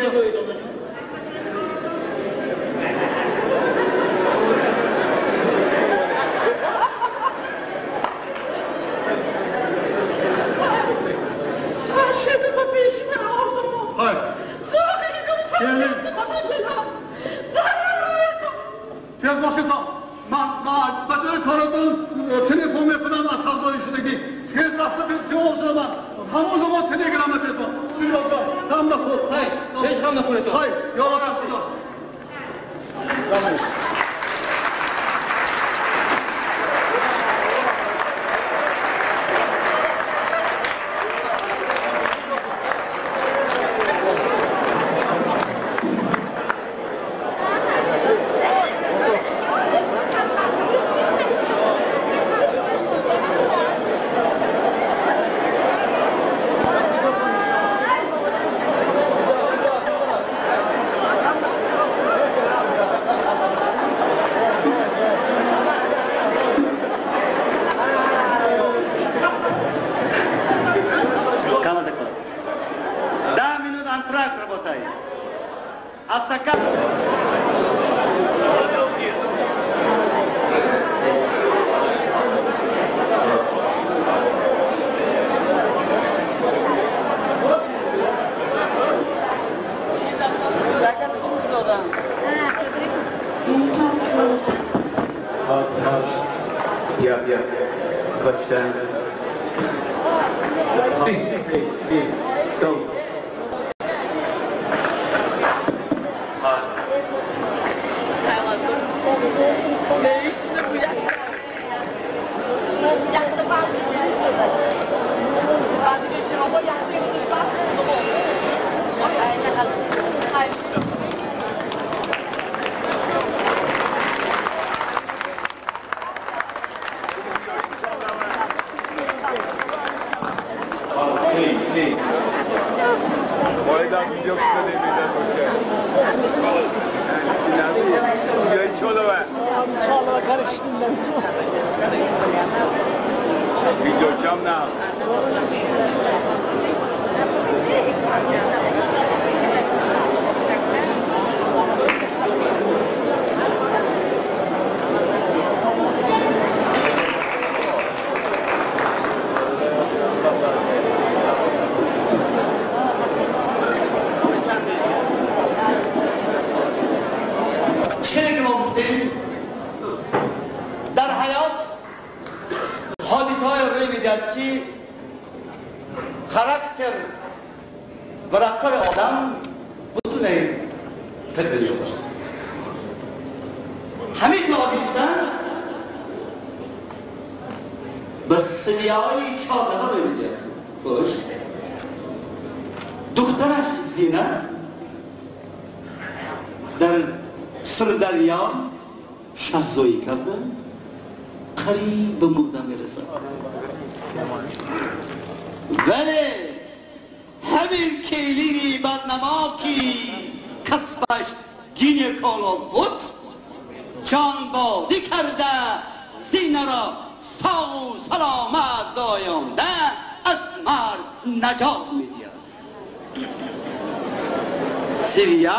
خاراکتر و رفتار آدم بتونه تدریج باشه. همه که آدیستن به سویای چهارده رو میگه باش دخترش زینه در سر دریا شهزایی کردن قریب به مرده میرسد. ولی همین کیلینی بدنما که کسبش گینکالا بود جانبازی کرده زینه را ساو و سلامت زایانده از مرد نجات میدهد. سیریا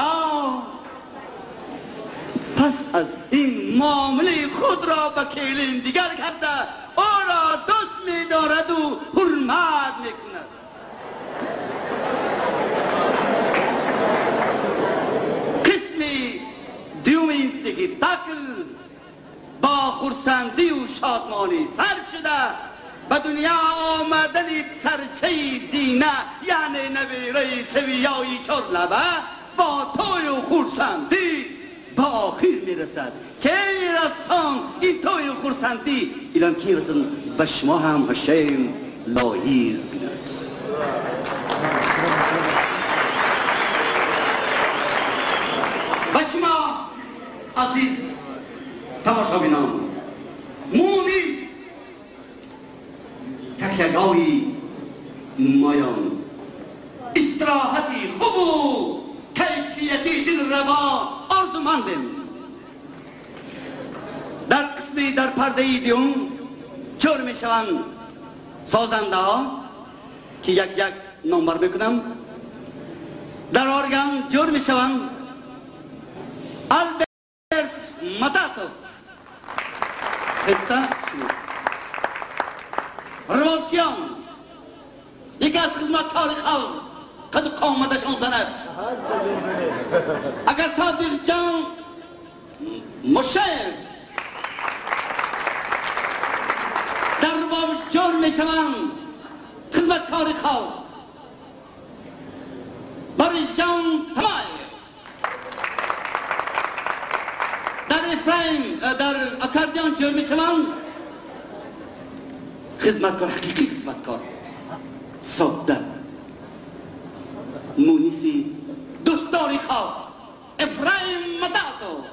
پس از این معامله خود را به کیلین دیگر کرده او را دوست می‌دارد و حرمت می‌کند. قسم دوم این سپتاکل با خرسندی و شادمانی سر شده به دنیا آمدن سرچه زینه یعنی نویره سویای چارلبه با توی و خرسندی با آخر میرسد. که رسان این توی و خرسندی ایران که رسن به شما هم هشیم لایر بیند. به شما عزیز تماشابینان مومی تکیگاهی مایان استراحتی خوب و کیفیتی دل روا آرزومندیم. در قسمی در پرده دیون جور می شوند سازنده ها که یک یک نمبر بکنم. در ارگان جور می شوند آلبرت ماتاتوف خسته روالچیان یکی از خدمتکار خلق قد قامتشان زند. اگر صادق جان مشهد در باب جور می شوند خدمتکار خلق باریس جان تمای در افرایم در اکاردیان جور می شوند خدمتکار حقیقی خدمتکار ساده مونیسی دوستداری خواه افرایم مداتو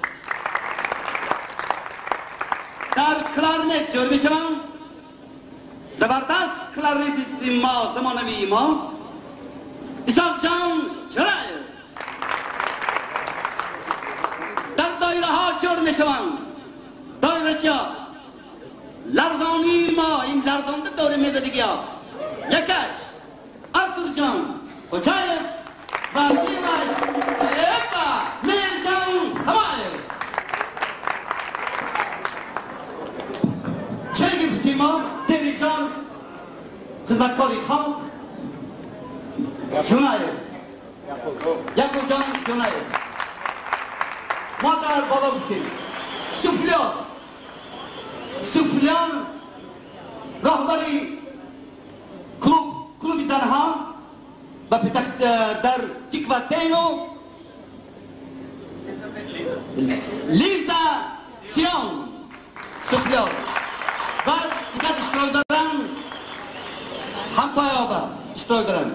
در کلارنت جور می شوند زبردست کلارنتیستی ما زمانوی ما اسحاق جان جرایر در دایره ها جور می شوند دایره چیا لردانی ما این لردانده دوره میزه دیگه یکش آرتور جان بچایر و میمش ایپا میر جان همایر چه گفتی ما دیوی جان خدمتکاری خان جونایر یکو جان جونایر ما در بالا بشتیم سوفلیان راهبری کلوبی تنها و در تیکواتینو لیزا سیون سوفلیان و دیگر اشتراک دارن همسایه آبا اشتراک دارن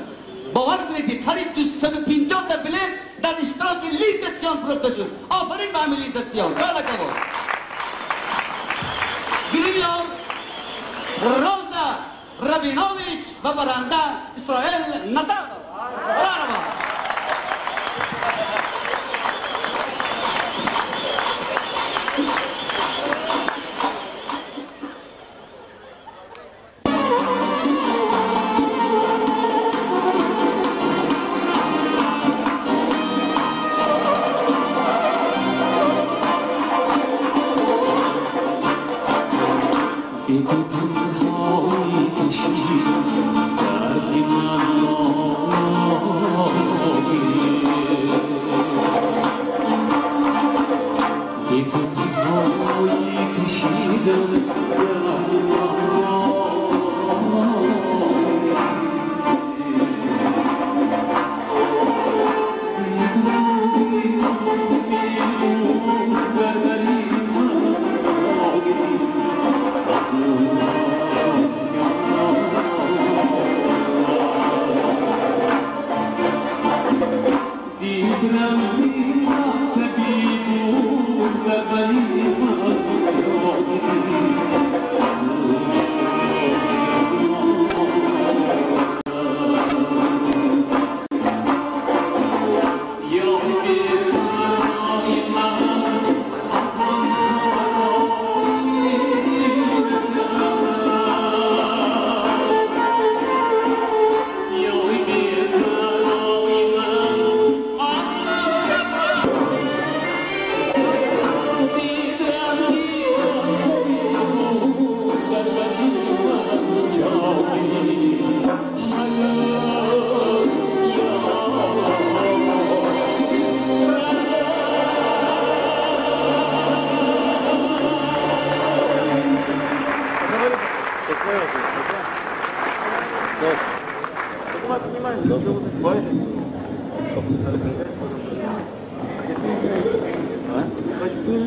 باور کنید که قریب 250 تا بلیت در اشتراک لیزا سیون فروخته شد. آفرین به همین لیزا سیون کارکه بود گریمیان روزا رابینوویچ و برنده اسرائیل نتانو برابر Ibrahim, Nabi, Nabi,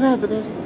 Добре.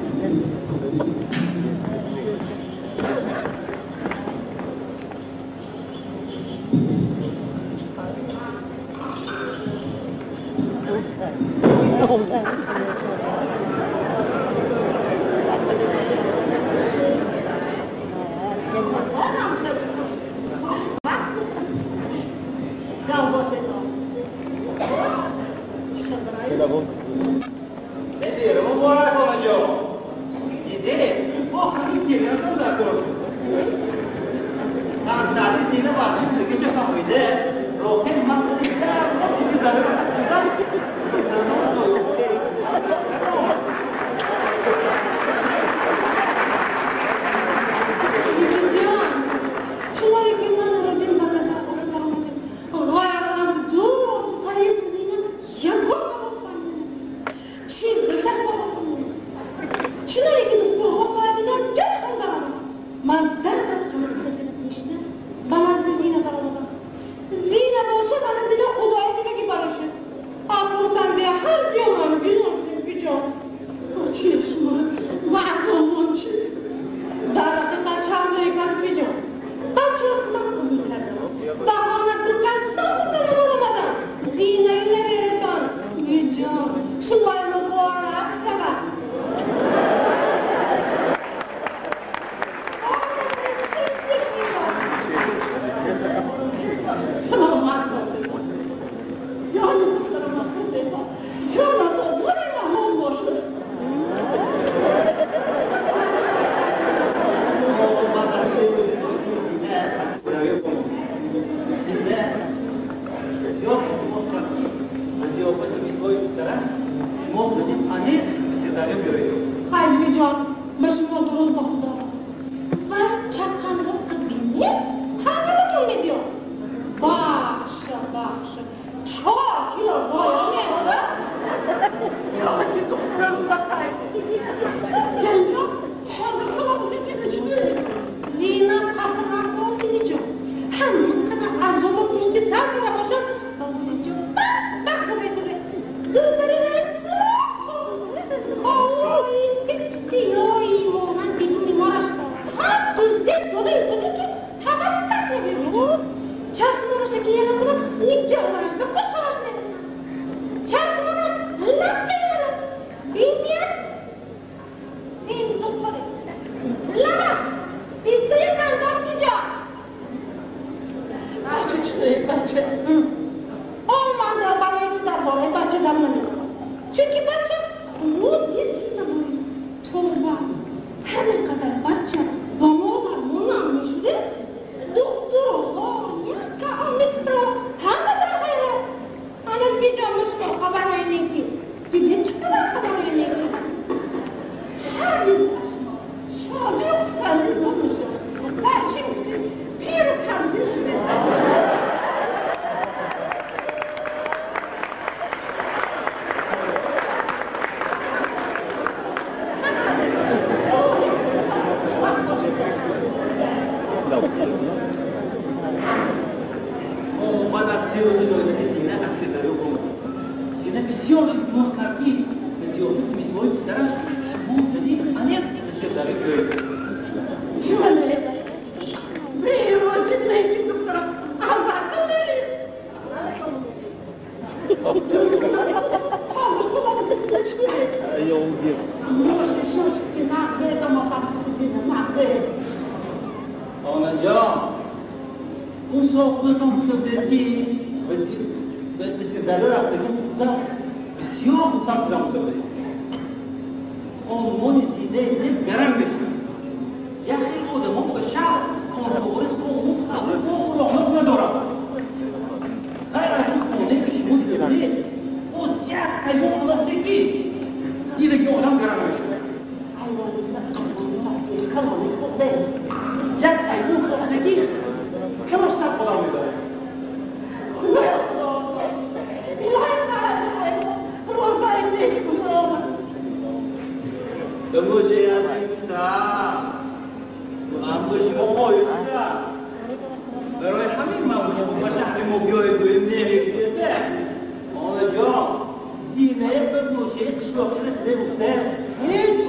Di me per noi, se ci sono le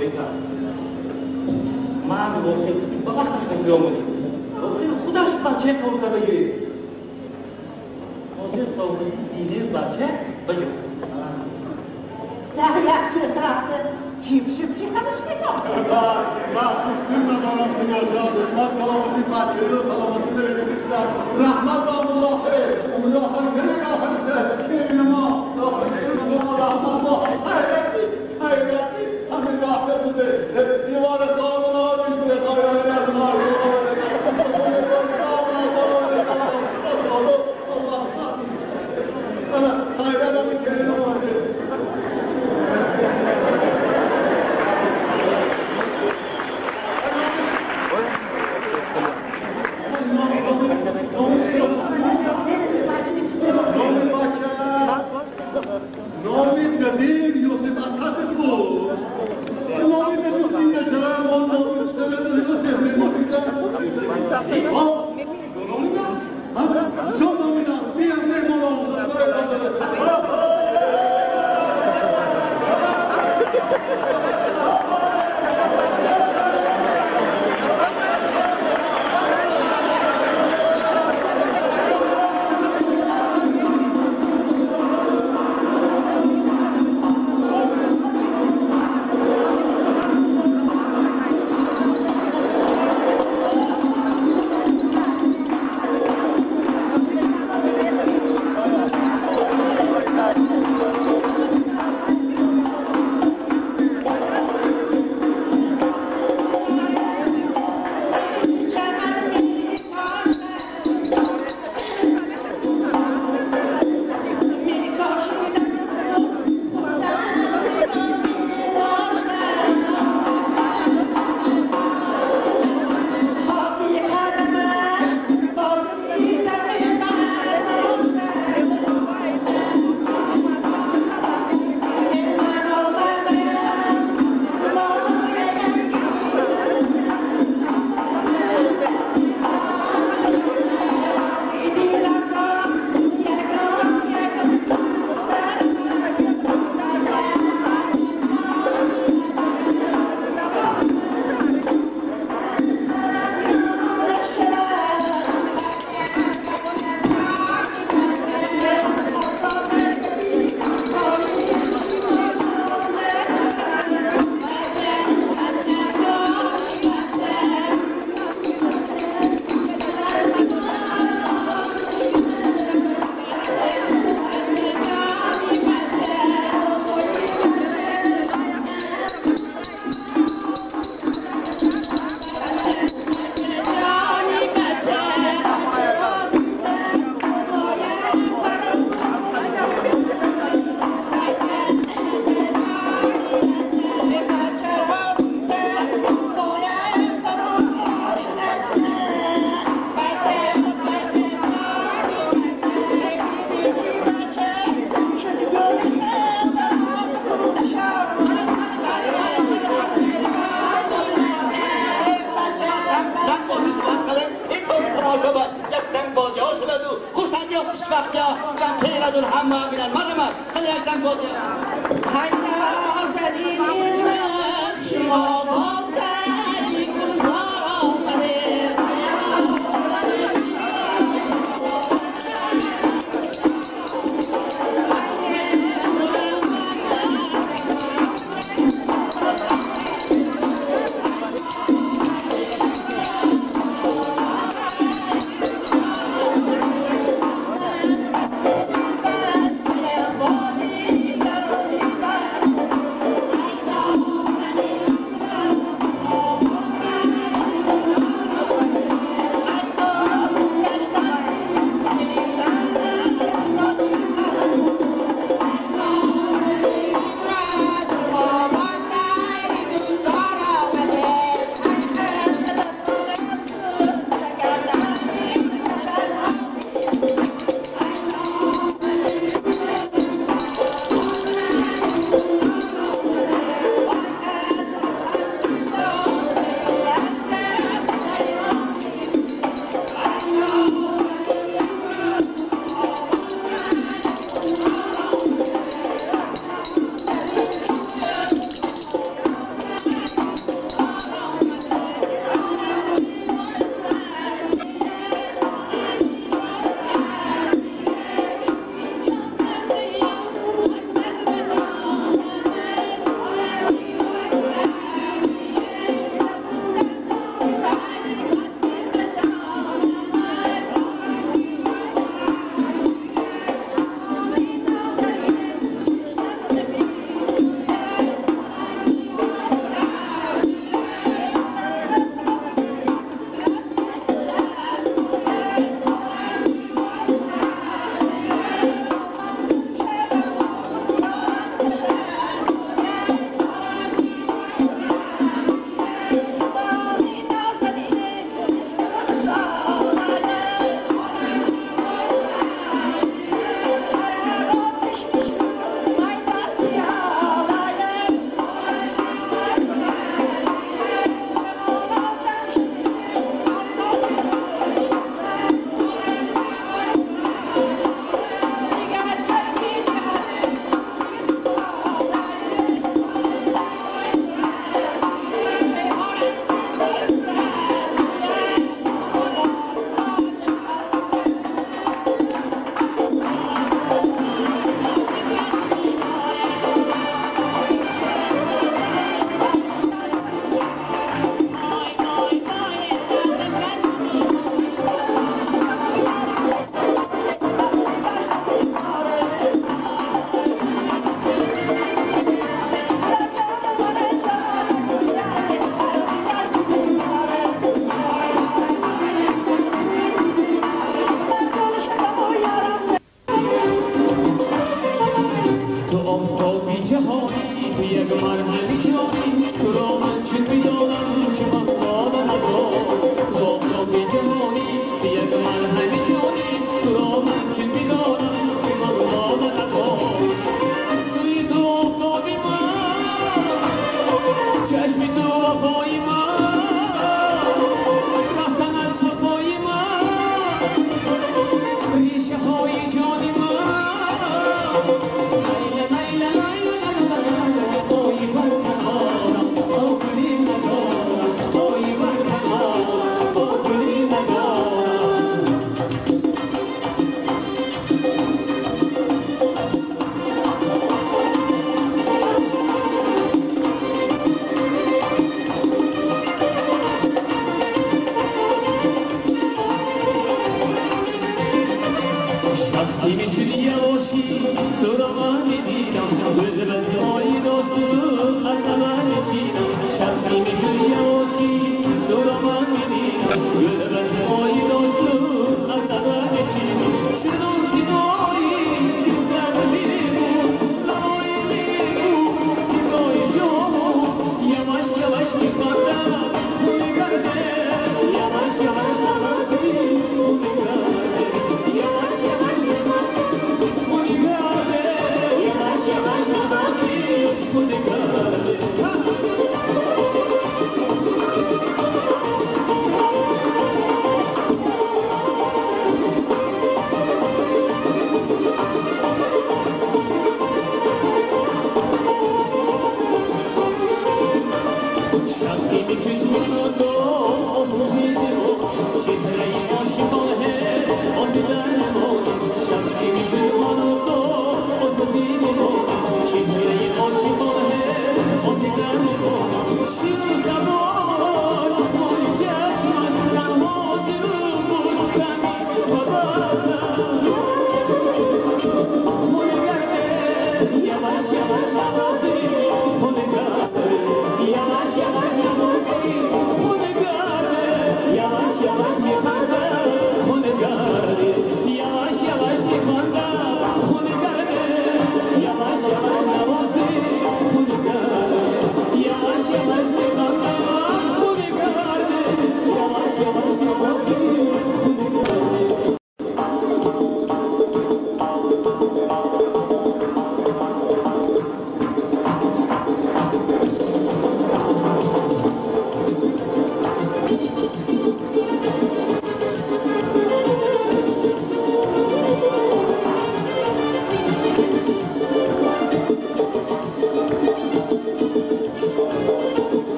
بهتر. من گفتم با وقتش بیامونیم. گفتم خودش بچه خورده بگیرید. خودش خورده دینه بچه بگیرید. در یک چه طرفه چیب همش میگم. من ندارم که یادم من سلامتی بچه رو سلامتی بگیرم. رحمت الله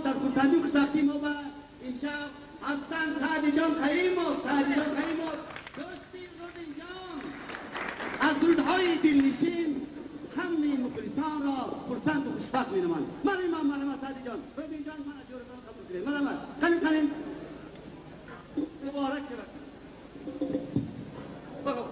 در خورسندی گذاشتیم و امشب حسن سعدی جان خیلی مرد سعدی جان خیلی مرد دوستی روزین جان از رودهای دلنشین همه مخلصان را خرسند و خوشبخت می‌نمایند. مرحبا سعدی جان روزین جان من از جورتان قبول کنید. مرحبا خانم مبارک شود. بگو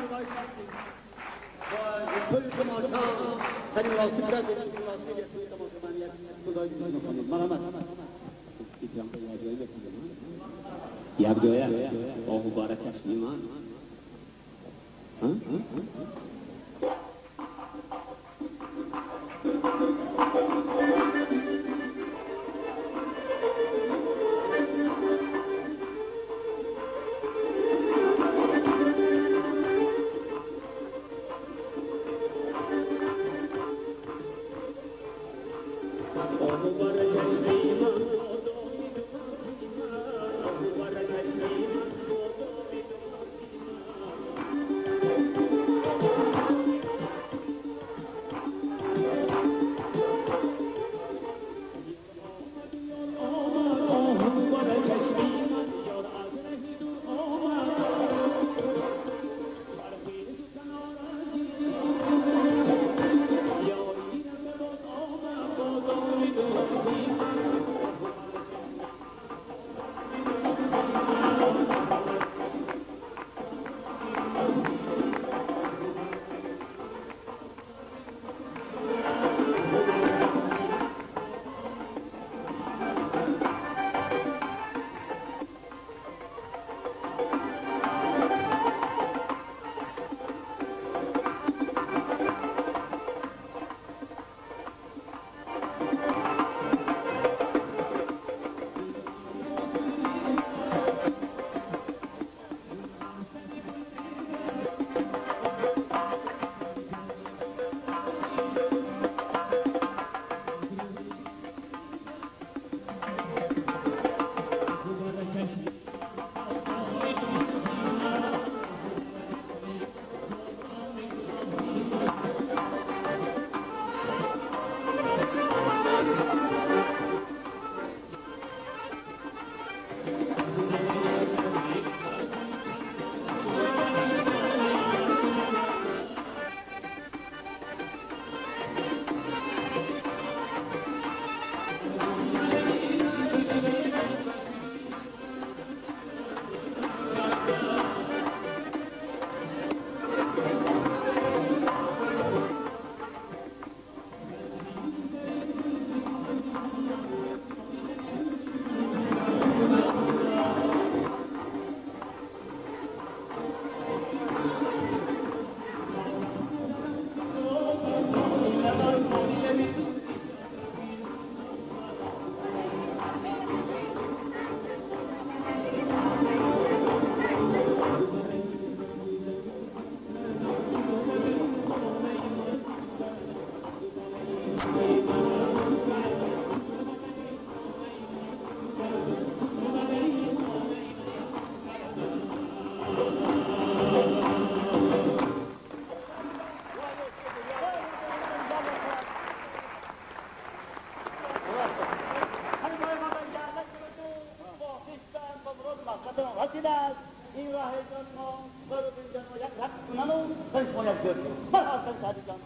کل تماشا در این واسطه در این واسطه کل تماشا من یک خدای دوست میکنم مرحمت یک جایه با مبارک چشمیمان این راه جان ما برو بینجان و یک رد کنن و بنش باید بریم برها سن سادی جان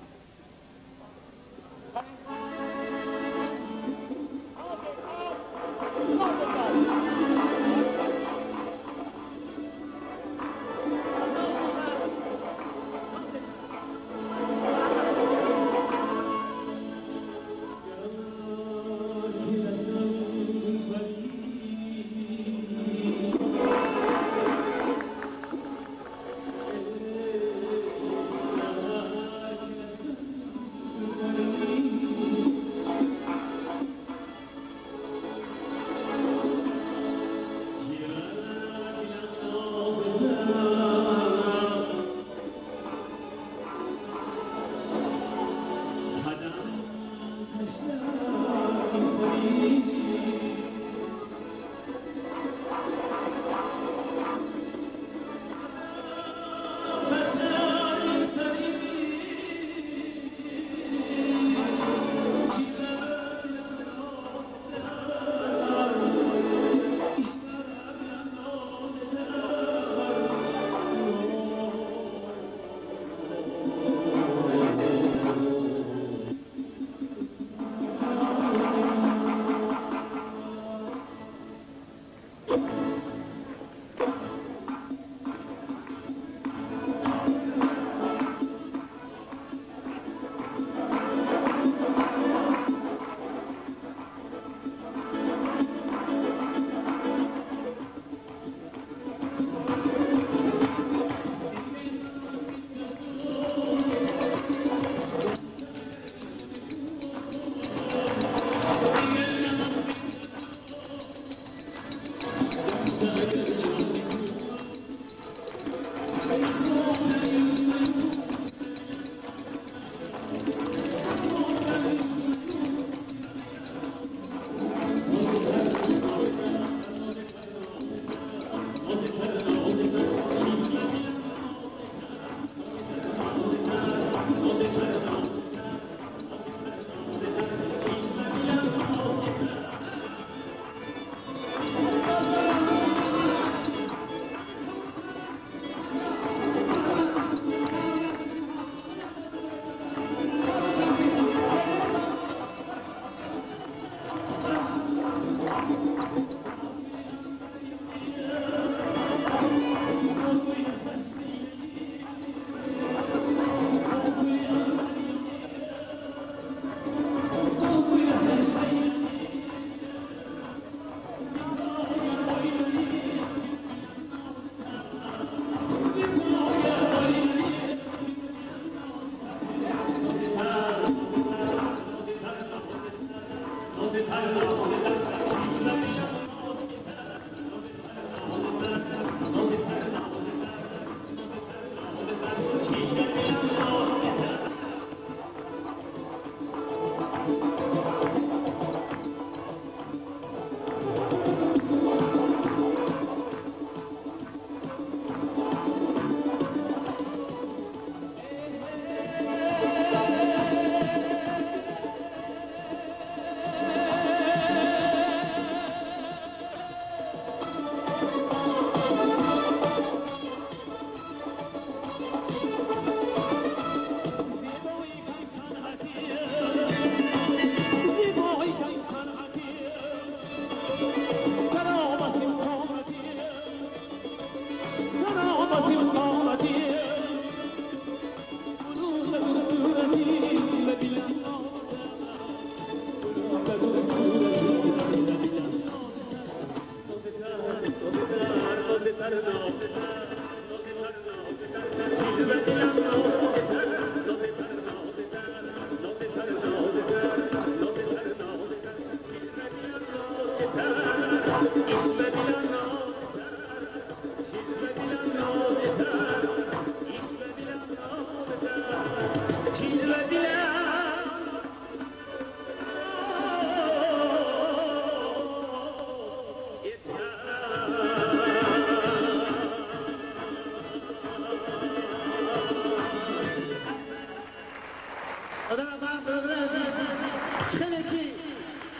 خلکی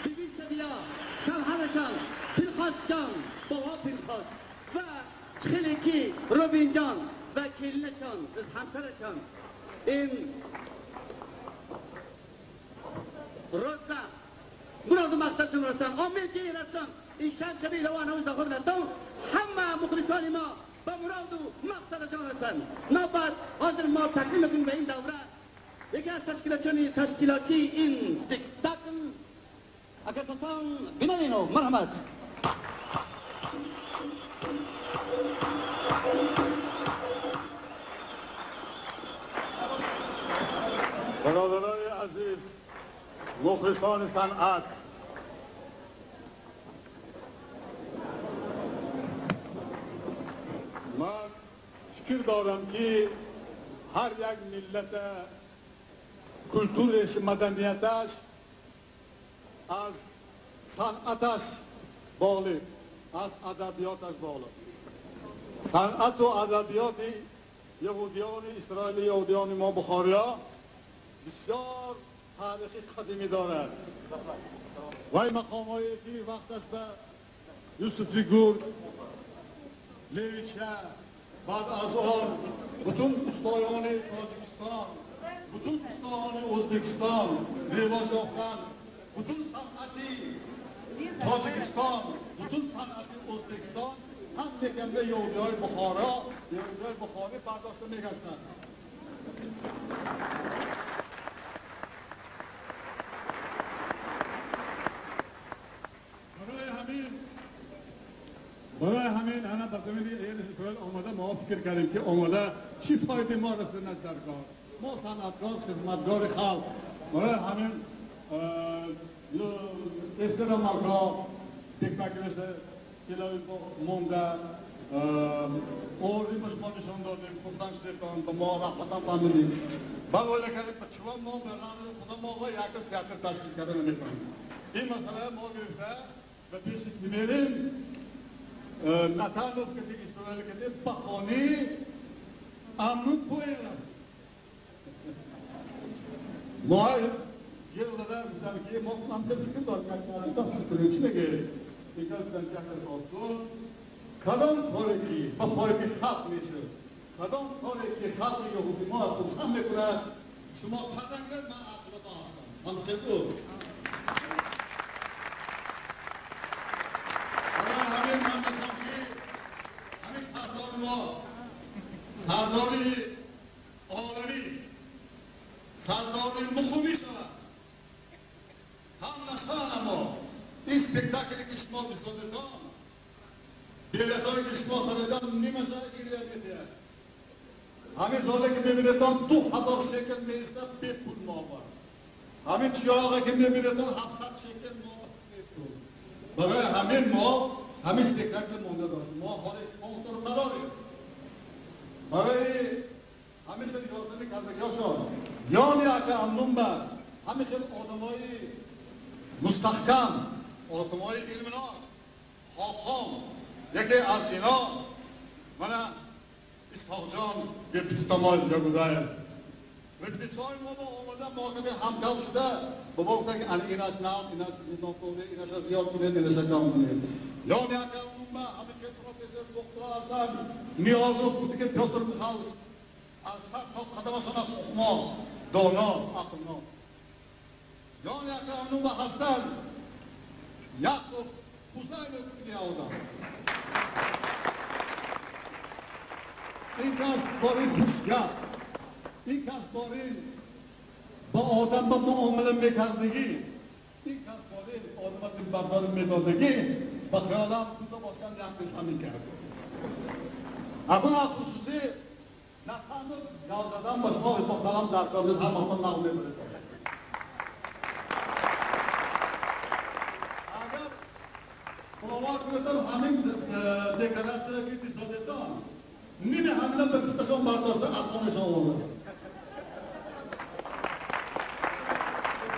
دویست بیا شلحمشان پلخواستشان بابا پلخواست و خلکی روبینجان و کلنشان همسرشان این روزا مراد مقصدشون رسن آمیدگی رسن این شن شبیه و آنها داخل رسن همه مخلصان ما به مراد و مقصدشان رسن نباید حاضر ما تقدیم کنیم به این دوره یکی از تشکیلاتی این سپکتاکل اگر دوستان بینمینو مرحمت برادرای عزیز مخلصان صنعت من فکر دارم که هر یک ملت کلتورش مدنیتش از صنعتش بالا از ادبیاتش بالا صنعت و ادبیات یهودیان اسرائیلی یهودیان ما بخاریا بسیار تاریخی قدیمی دارد وای مقامایی که وقتش به یوسفی گورد لیویچه بعد از آن بطون استایان تاجیکستان بطون استایان ازبکستان رواج یافتن بطون صنعتی تاجیکستان بطون صنعتی ازبکستان هم میگن به یهودیای بخارا یهودیای بخاری برداشته میگشتن برای همین انا در زمین ایل اسرائیل آمده ما فکر کردیم که آمده چی فایده ما رسوند در کار ما صنعتکار خدمتگار خلق برای همین استر مالکا تکمک مثل کلاوی مونده اوری ما نشان دادیم خودتان شدیدان با ما رحمتان فهمیدیم بعد ولی کردیم چون ما برنامه خدا ما با یک تیاتر تشکیل کردن نمیکنیم این مسئله ما گرفته و پیشی میریم نتانوف که دیگه اسرائیل که بخانی امنون پویرم ما یه وقتا میشن که ما هم تفکر دارم که تا شکرش نگه یک از دنجاکر آسون کدام طوری که با طوری که خط میشه کدام طوری که خط یهودی ما خودم میکنه شما پدنگرد من عقلتا هستم هم خیلی همین من بکنم که همین سردار ما سرداری عالمی سرداری مخومی شود هم نشان ما این سپکتاکلی که شما بسازدان بیلتایی که شما خریدان نیمه شده گیریه میده همین زاده که میبینیدان 2000 شکل میسته به پول ما بار همین چیاغه که میبینیدان 700 شکل ما به پول برای همین ما همین سپکتاکل مونده داشت ما حالی کنتر نداریم برای همین خیلی گازنی کردگیاشان یعنی اگه امنون بر همین خیلی آدمای مستحکم آدمای علمنا حاکم یکی از اینا من اسحاق جان به پیستمال جگوزایر و پیستای ما با آمده موقعی همکار شده با گفتن که ایناش نام ایناش نام کنه ایناش زیاد کنه ایناش کم کنه یعنی اگه اون با همه که پروفسور دکتر هستن نیاز رو بودی که پیتر بخواست از هر تا قدمشان از ما دانا عقلنا یعنی اگه اون با هستن یک صبح خوزای نکنی آدم این کس باری خوشگاه این کس باری با آدم با معامله میکردگی این کس باری آدم دل بردار میدادگی با خیالم کجا باشم یک پیش همین کرد اما خصوصی نتانو یاد دادم با شما بخوام در کار هم همون نامه برسه اگر باور کنید همین دکلراسیون که تصادفاً نیمه حمله به پیشتشان برداشته افغانشان آورده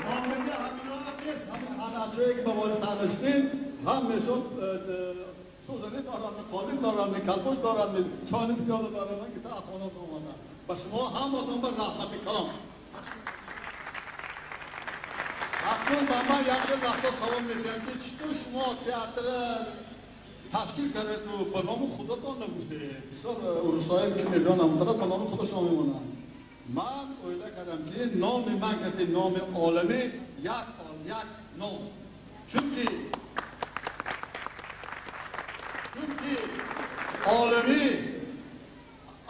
معامله همینا نیست همین حالتهایی که به وارد سرنشتیم همشون سوزنی دارن قالب دارن کلبوش دارن چانی پیاده دارن که تا افغانات آمدن و شما هم آدم به رحمت کام چون با من یک وقتا سوال میکنم که چطور شما تئاتر تشکیل کرده تو به نام خودتان نبوده بسیار روسایی که میگن همونطرف به نام خودشان میمونن من اویده کردم که نام من که نام عالمی یک نام چونکه عالمی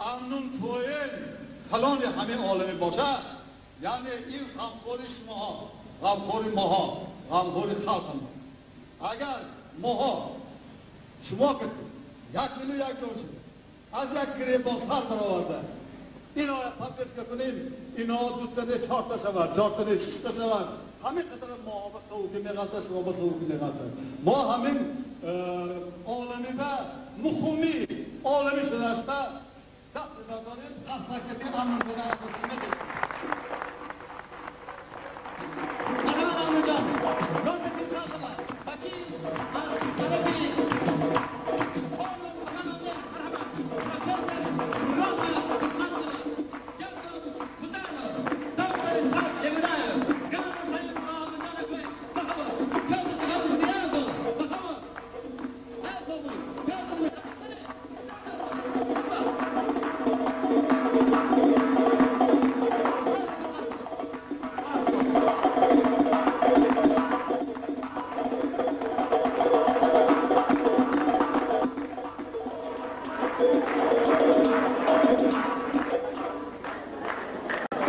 امنون تویل کلان همه عالمی باشه یعنی این غمخوری شما غمخوری ماها غمخوری خلقم اگر ماها شما که 1 میلیون 1 جون شد از یک گریبان سر برآورده اینا پاپیش که کنیم اینا 2 تنه 4 تا شود 4 تنه 6 تا شود همین قدر ما به قوتی میغلطه شما به قوتی میغلطه ما همین عالمی و مخومی عالمی شده است دست داریم از حرکتی امن کنه از حکومت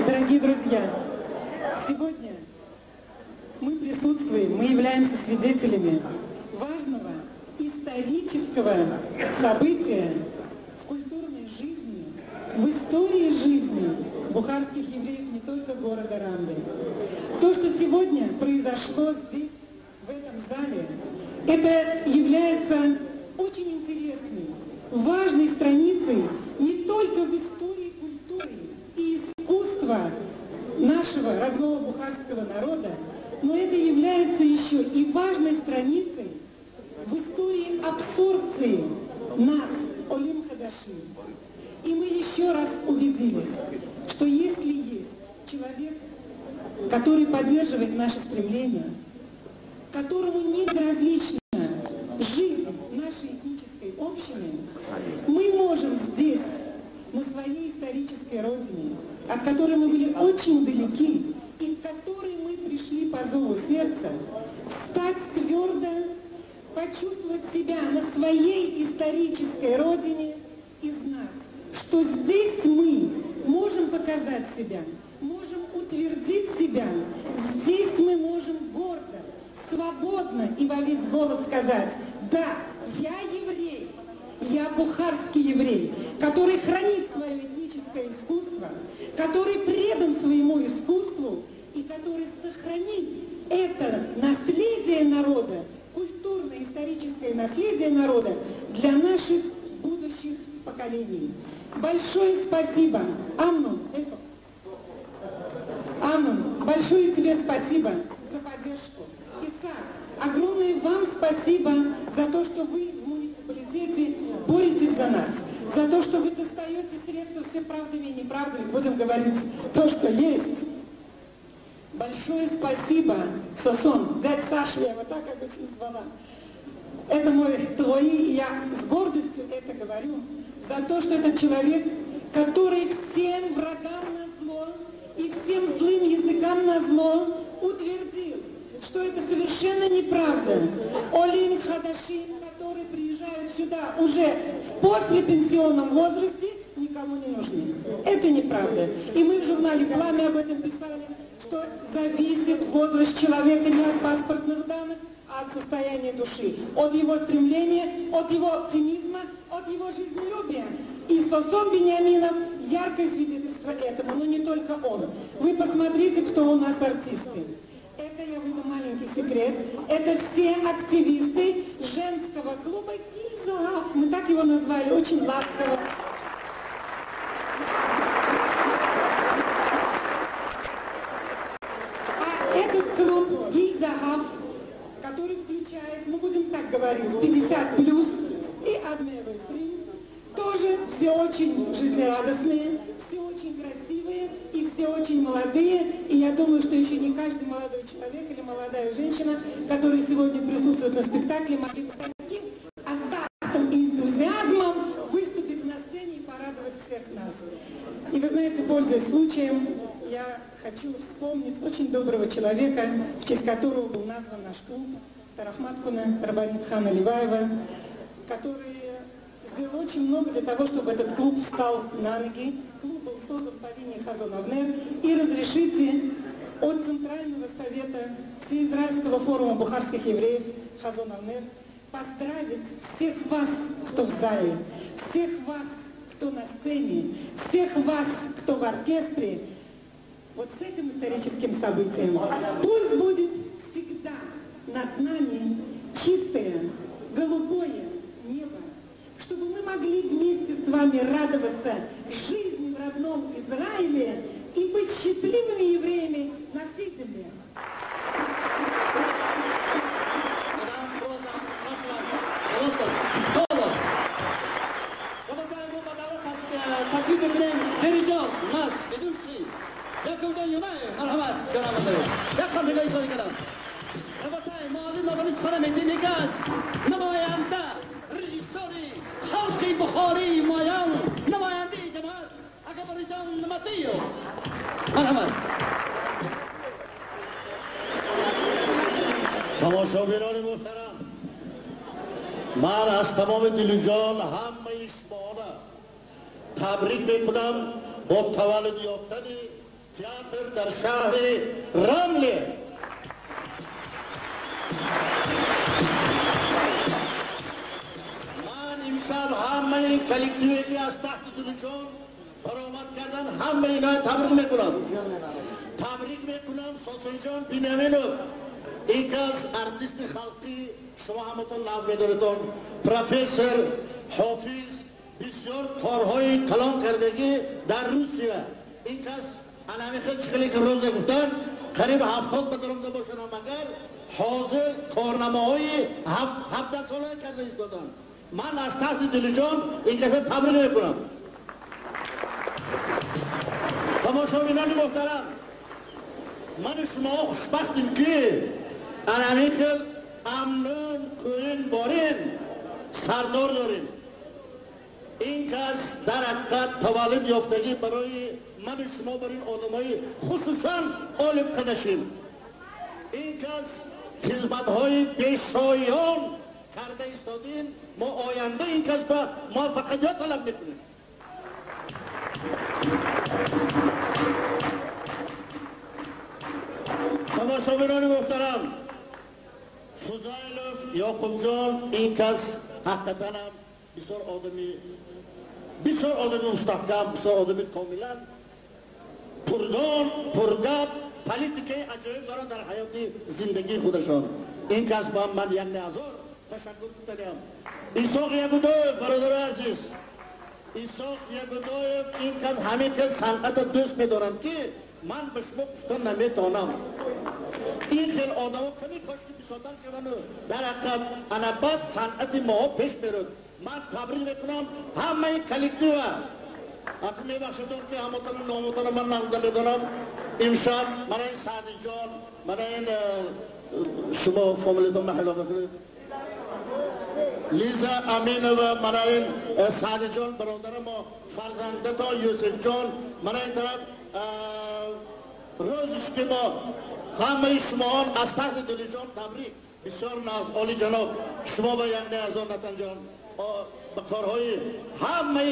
Дорогие друзья, сегодня мы присутствуем, мы являемся свидетелями важного исторического события в культурной жизни, в истории жизни бухарских евреев не только города Рамли. То, что сегодня произошло здесь, в этом зале, это является очень интересной, важной страницей не только в истории культуры и искусства нашего родного бухарского народа, но это является еще и важной страницей в истории абсорбции нас, Олим Хадаши. И мы еще раз убедились, что если есть человек, который поддерживает наше стремление, которому не безразлична жизнь нашей этнической общины, мы можем здесь, на своей исторической родине, от которой мы были очень далеки, и к которой мы пришли по зову сердца, встать твердо, почувствовать себя на своей исторической родине и знать, что здесь мы можем показать себя, можем утвердить себя, здесь мы можем гордо, свободно и во весь голос сказать: да, я еврей, я бухарский еврей, который хранит свое этническое искусство, который предан своему искусству и который сохранит это наследие народа, культурно-историческое наследие народа для наших будущих поколений. Большое спасибо, Амнон, большое тебе спасибо за поддержку. Исаак, огромное вам спасибо за то, что вы в муниципалитете боретесь за нас, за то, что вы достаете средства все правдами и неправдами, будем говорить то, что есть. Большое спасибо, Сосон, дядь Саша, я его так обычно звала. Это мой твой, и я с гордостью это говорю, за то, что это человек, который всем врагам назло и всем злым языкам назло утвердил, что это совершенно неправда. Олим Хадашим, которые приезжают сюда уже в послепенсионном возрасте, никому не нужны. Это неправда. И мы в журнале «Пламя» об этом писали, что зависит возраст человека не от паспортных данных, а от состояния души, от его стремления, от его оптимизма, от его жизнелюбия. И Сосон Бениаминов яркое свидетельство этому, но не только он. Вы посмотрите, кто у нас артисты. Это, я выдам маленький секрет, это все активисты женского клуба «Гильзаав». Мы так его назвали, очень ласково. А этот клуб «Гильзаав», который включает, мы будем так говорить, 50+, и Адмевый, тоже все очень жизнерадостные, все очень красивые и все очень молодые. И я я думаю, что еще не каждый молодой человек или молодая женщина, которые сегодня присутствуют на спектакле, могли бы с таким азартом и энтузиазмом выступить на сцене и порадовать всех нас. И вы знаете, пользуясь случаем, я хочу вспомнить очень доброго человека, в честь которого был назван наш клуб, Тарахматкуна Рабанитхана Ливаева, который сделал очень много для того, чтобы этот клуб встал на ноги. Клуб был создан по линии Хазон Авнер. И разрешите от Центрального совета Всеизраильского форума бухарских евреев Хазон Авнер поздравить всех вас, кто в зале, всех вас, кто на сцене, всех вас, кто в оркестре, вот с этим историческим событием. Пусть будет всегда над нами чистое, голубое небо, чтобы мы могли вместе с вами радоваться жизни в родном Израиле и быть счастливыми евреями на всей земле. تماشاگران محترم، من از تمام دل و جان همه شما را تبریک میکنم با تولد یافتن تئاتر در شهر رمله. من امشب همه کلکتیوی که از تحت دل و جان برآمد کردن همه اینا تبریک میکنم. تبریک میکنم ساسان جان بینیامینوف، یکی از ارتیست خلقی شما همتون نام میدارید، پروفسور حافظ بسیار کارهای کلان کردگی در روسیه. این کس علمی خیلی که روز گفتن قریب 70 به درمده باشن، مگر حاضر کارنامه‌های 17 ساله کرده ایستادن. من از تحت دل جان این کس تبریک میکنم. تماشاگران محترم، من شما خوشبختیم که علمی خیلی امنون کوین بارین سردار داریم. این کس در حقیقت تولد یافتگی برای من شما برای این آدمای خصوصا آل قدشیم. این کس خدمت‌های بی‌شایان کرده ایستادین. ما آینده این کس به موفقیت طلب میکنیم. تماشاگران محترم، فضایلوف یعقوب جان این کس حقیقتاً هم بسیار آدمی مستحکم، بسیار آدمی کاملا پردان، پرگپ، پالیتیکای عجایب دارن در حیات زندگی خودشان. این کس با من یک نظر تشکر می‌کنم. ایساق یگودایف برادر عزیز، ایساق یگودایف این کس همه کس صنعت دوست می‌دارن که من به شما گفتن نمیتونم. این خیلی آدم ها کمی کاشکی بساتن شوند در حقیقت انبت صنعت ما پیش میرد. من تبریک میکنم همه کلکتیو اگه میبخشدون که همتون نامتون من نقده میدونم. امشب من این سعدی جان، من این شما فامیلیتون محلا بکنید لیزا امین و من این سعدی جان برادر ما فرزنده تا یوسف جان، من این طرف روزش که ما همه شما از تحت دل جان تبریک. بسیار عالی جناب، شما با یک نهزان نتن جان به کارهای همه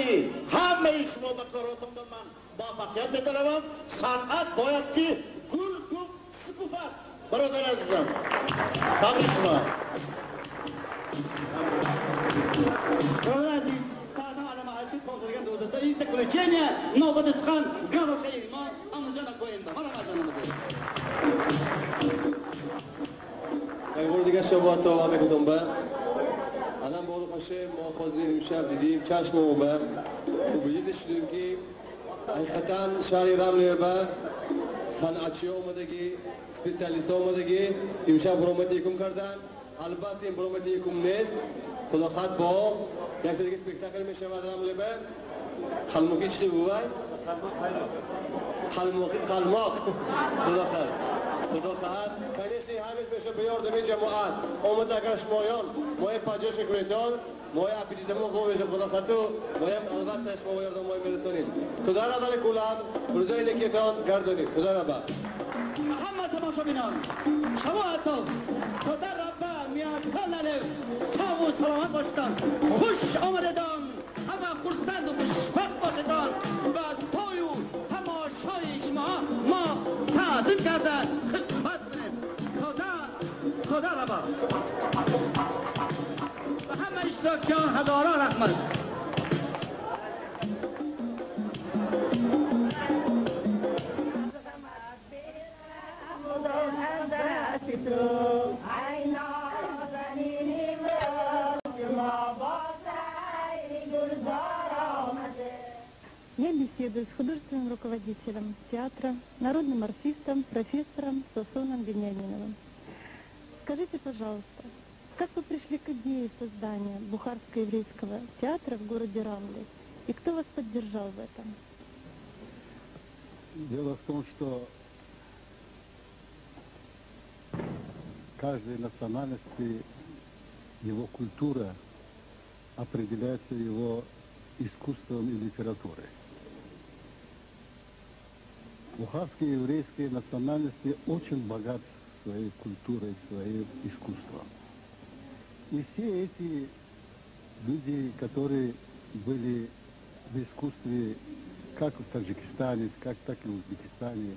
شما به کارهاتون به من موفقیت می‌طلبم. صنعت باید که گل شکوفت برادر عزیزم. تبریک شما. برادر عزیز، ساعتها على معاشي فوزرگان دوزده این تکلچینه نوبت اسخان گرو خیلی ما امروزه نکویم ده. حالا یه دیگه شما تا همه کدوم به الان باروخ هاشم ما خوازی امشب دیدیم چشم اومه و بجید شدیم که حقیقتا شهری رمله به صنعتچی اومدگی سپیسیالیست اومدگی امشب برامتی کم کردن. البته این برامتی کم نیست، خداخط با یک دیگه سپیکتاکل میشه رمله به خلموکیش خی بوای قلماق خواهد کنیسی همین بشه بیاردم این جماعت آمده اگر شمایان مایه پجاش کریتان مایه اپیدیدمو خوب بشه خدا خطو مایه البته شما بیاردم مایه برسونید خدا ربا لکولم روزای نکیتان گردونید خدا ربا همه تماشا بینان شما حتی خدا ربا میاد کلنه ساو و سلامت باشتان خوش آمددان همه خورسند و خوشبخت باشدان و توی و تماشای شما ما تعظیم کرده خدمت کنیم خدا ربا و همه اشتراکیان هزاران رحمت Я беседую с художественным руководителем театра, народным артистом, профессором Сосоном Вениаминовым. Скажите, пожалуйста, как вы пришли к идее создания Бухарско-еврейского театра в городе Рамле? И кто вас поддержал в этом? Дело в том, что каждой национальности его культура определяется его искусством и литературой. Бухарские еврейские национальности очень богаты своей культурой, своим искусством. И все эти люди, которые были в искусстве как в Таджикистане, так и в Узбекистане,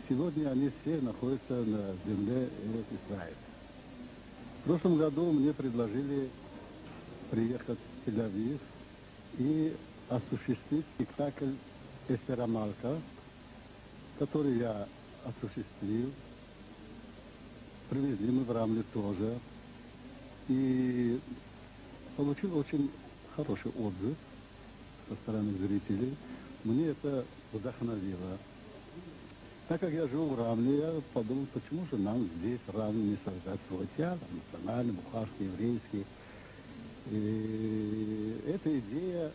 сегодня они все находятся на земле Израиля. В прошлом году мне предложили приехать в Тель-Авив и осуществить спектакль «Эстер Малка», который я осуществил. Привезли мы в Рамле тоже. И получил очень хороший отзыв со стороны зрителей. Мне это вдохновило. Так как я живу в Рамле, я подумал, почему же нам здесь в Рамле не создать свой театр, национальный, бухарский, еврейский. И эта идея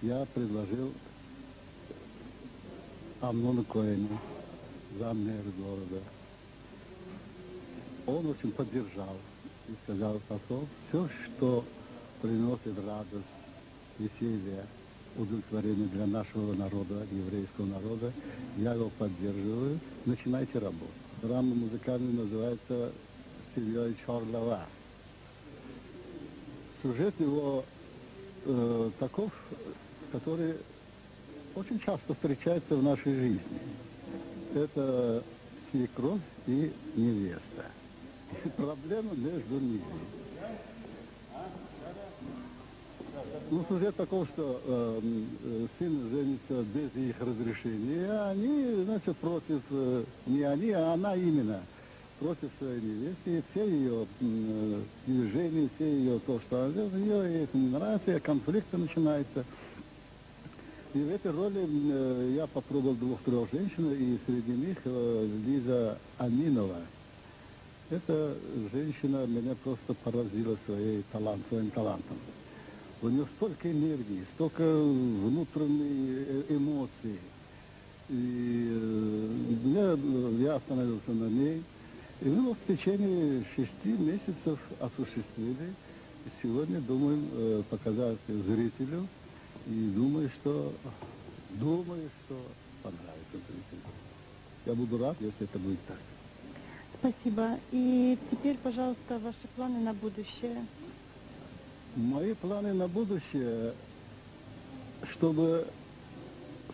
я предложил Амнону Коэну, заммэра города. Он очень поддержал и сказал: Сосо, все, что приносит радость, веселье, удовлетворение для нашего народа, еврейского народа, я его поддерживаю. Начинайте работу. Драма музыкальная называется «Семьей Чорлова». Сюжет его таков, который очень часто встречается в нашей жизни. Это свекровь и невеста. И проблема между ними. Ну, сюжет таков, что сын женится без их разрешения, а они, значит, против, не они, а она именно, против своей невесты, и все ее движения, все ее, то, что ее это не нравится, и конфликты начинаются. И в этой роли я попробовал 2-3 женщин, и среди них Лиза Аминова. Эта женщина меня просто поразила своим талантом. У нее столько энергии, столько внутренних эмоций. И я остановился на ней. И мы в течение 6 месяцев осуществили. И сегодня думаем показать зрителю. И думаю, что понравится зрителю. Я буду рад, если это будет так. Спасибо. И теперь, пожалуйста, ваши планы на будущее. Мои планы на будущее, чтобы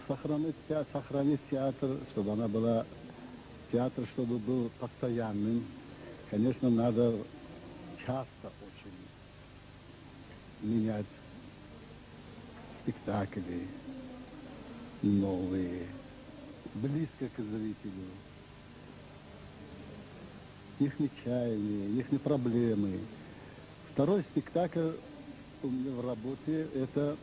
сохранить театр, чтобы она была театр, чтобы был постоянным. Конечно, надо часто очень менять спектакли новые, близко к зрителю. Их чаяния, их проблемы. Второй спектакль у меня в работе, это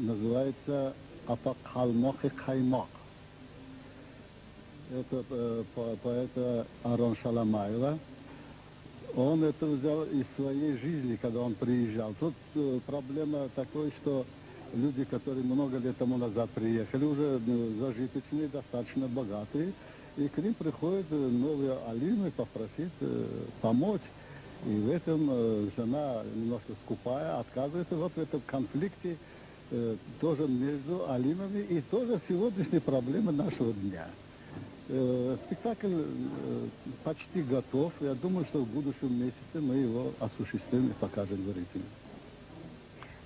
называется «Апакхалмох и Хаймок». Это поэта Арон Шаламаева. Он это взял из своей жизни, когда он приезжал. Тут проблема такой, что люди, которые много лет тому назад приехали, уже зажиточные, достаточно богатые, и к ним приходят новые алимы попросить помочь. И в этом жена немножко скупая, отказывается вот в этом конфликте тоже между алимами и тоже сегодняшние проблемы нашего дня. Спектакль почти готов. Я думаю, что в будущем месяце мы его осуществим и покажем зрителям.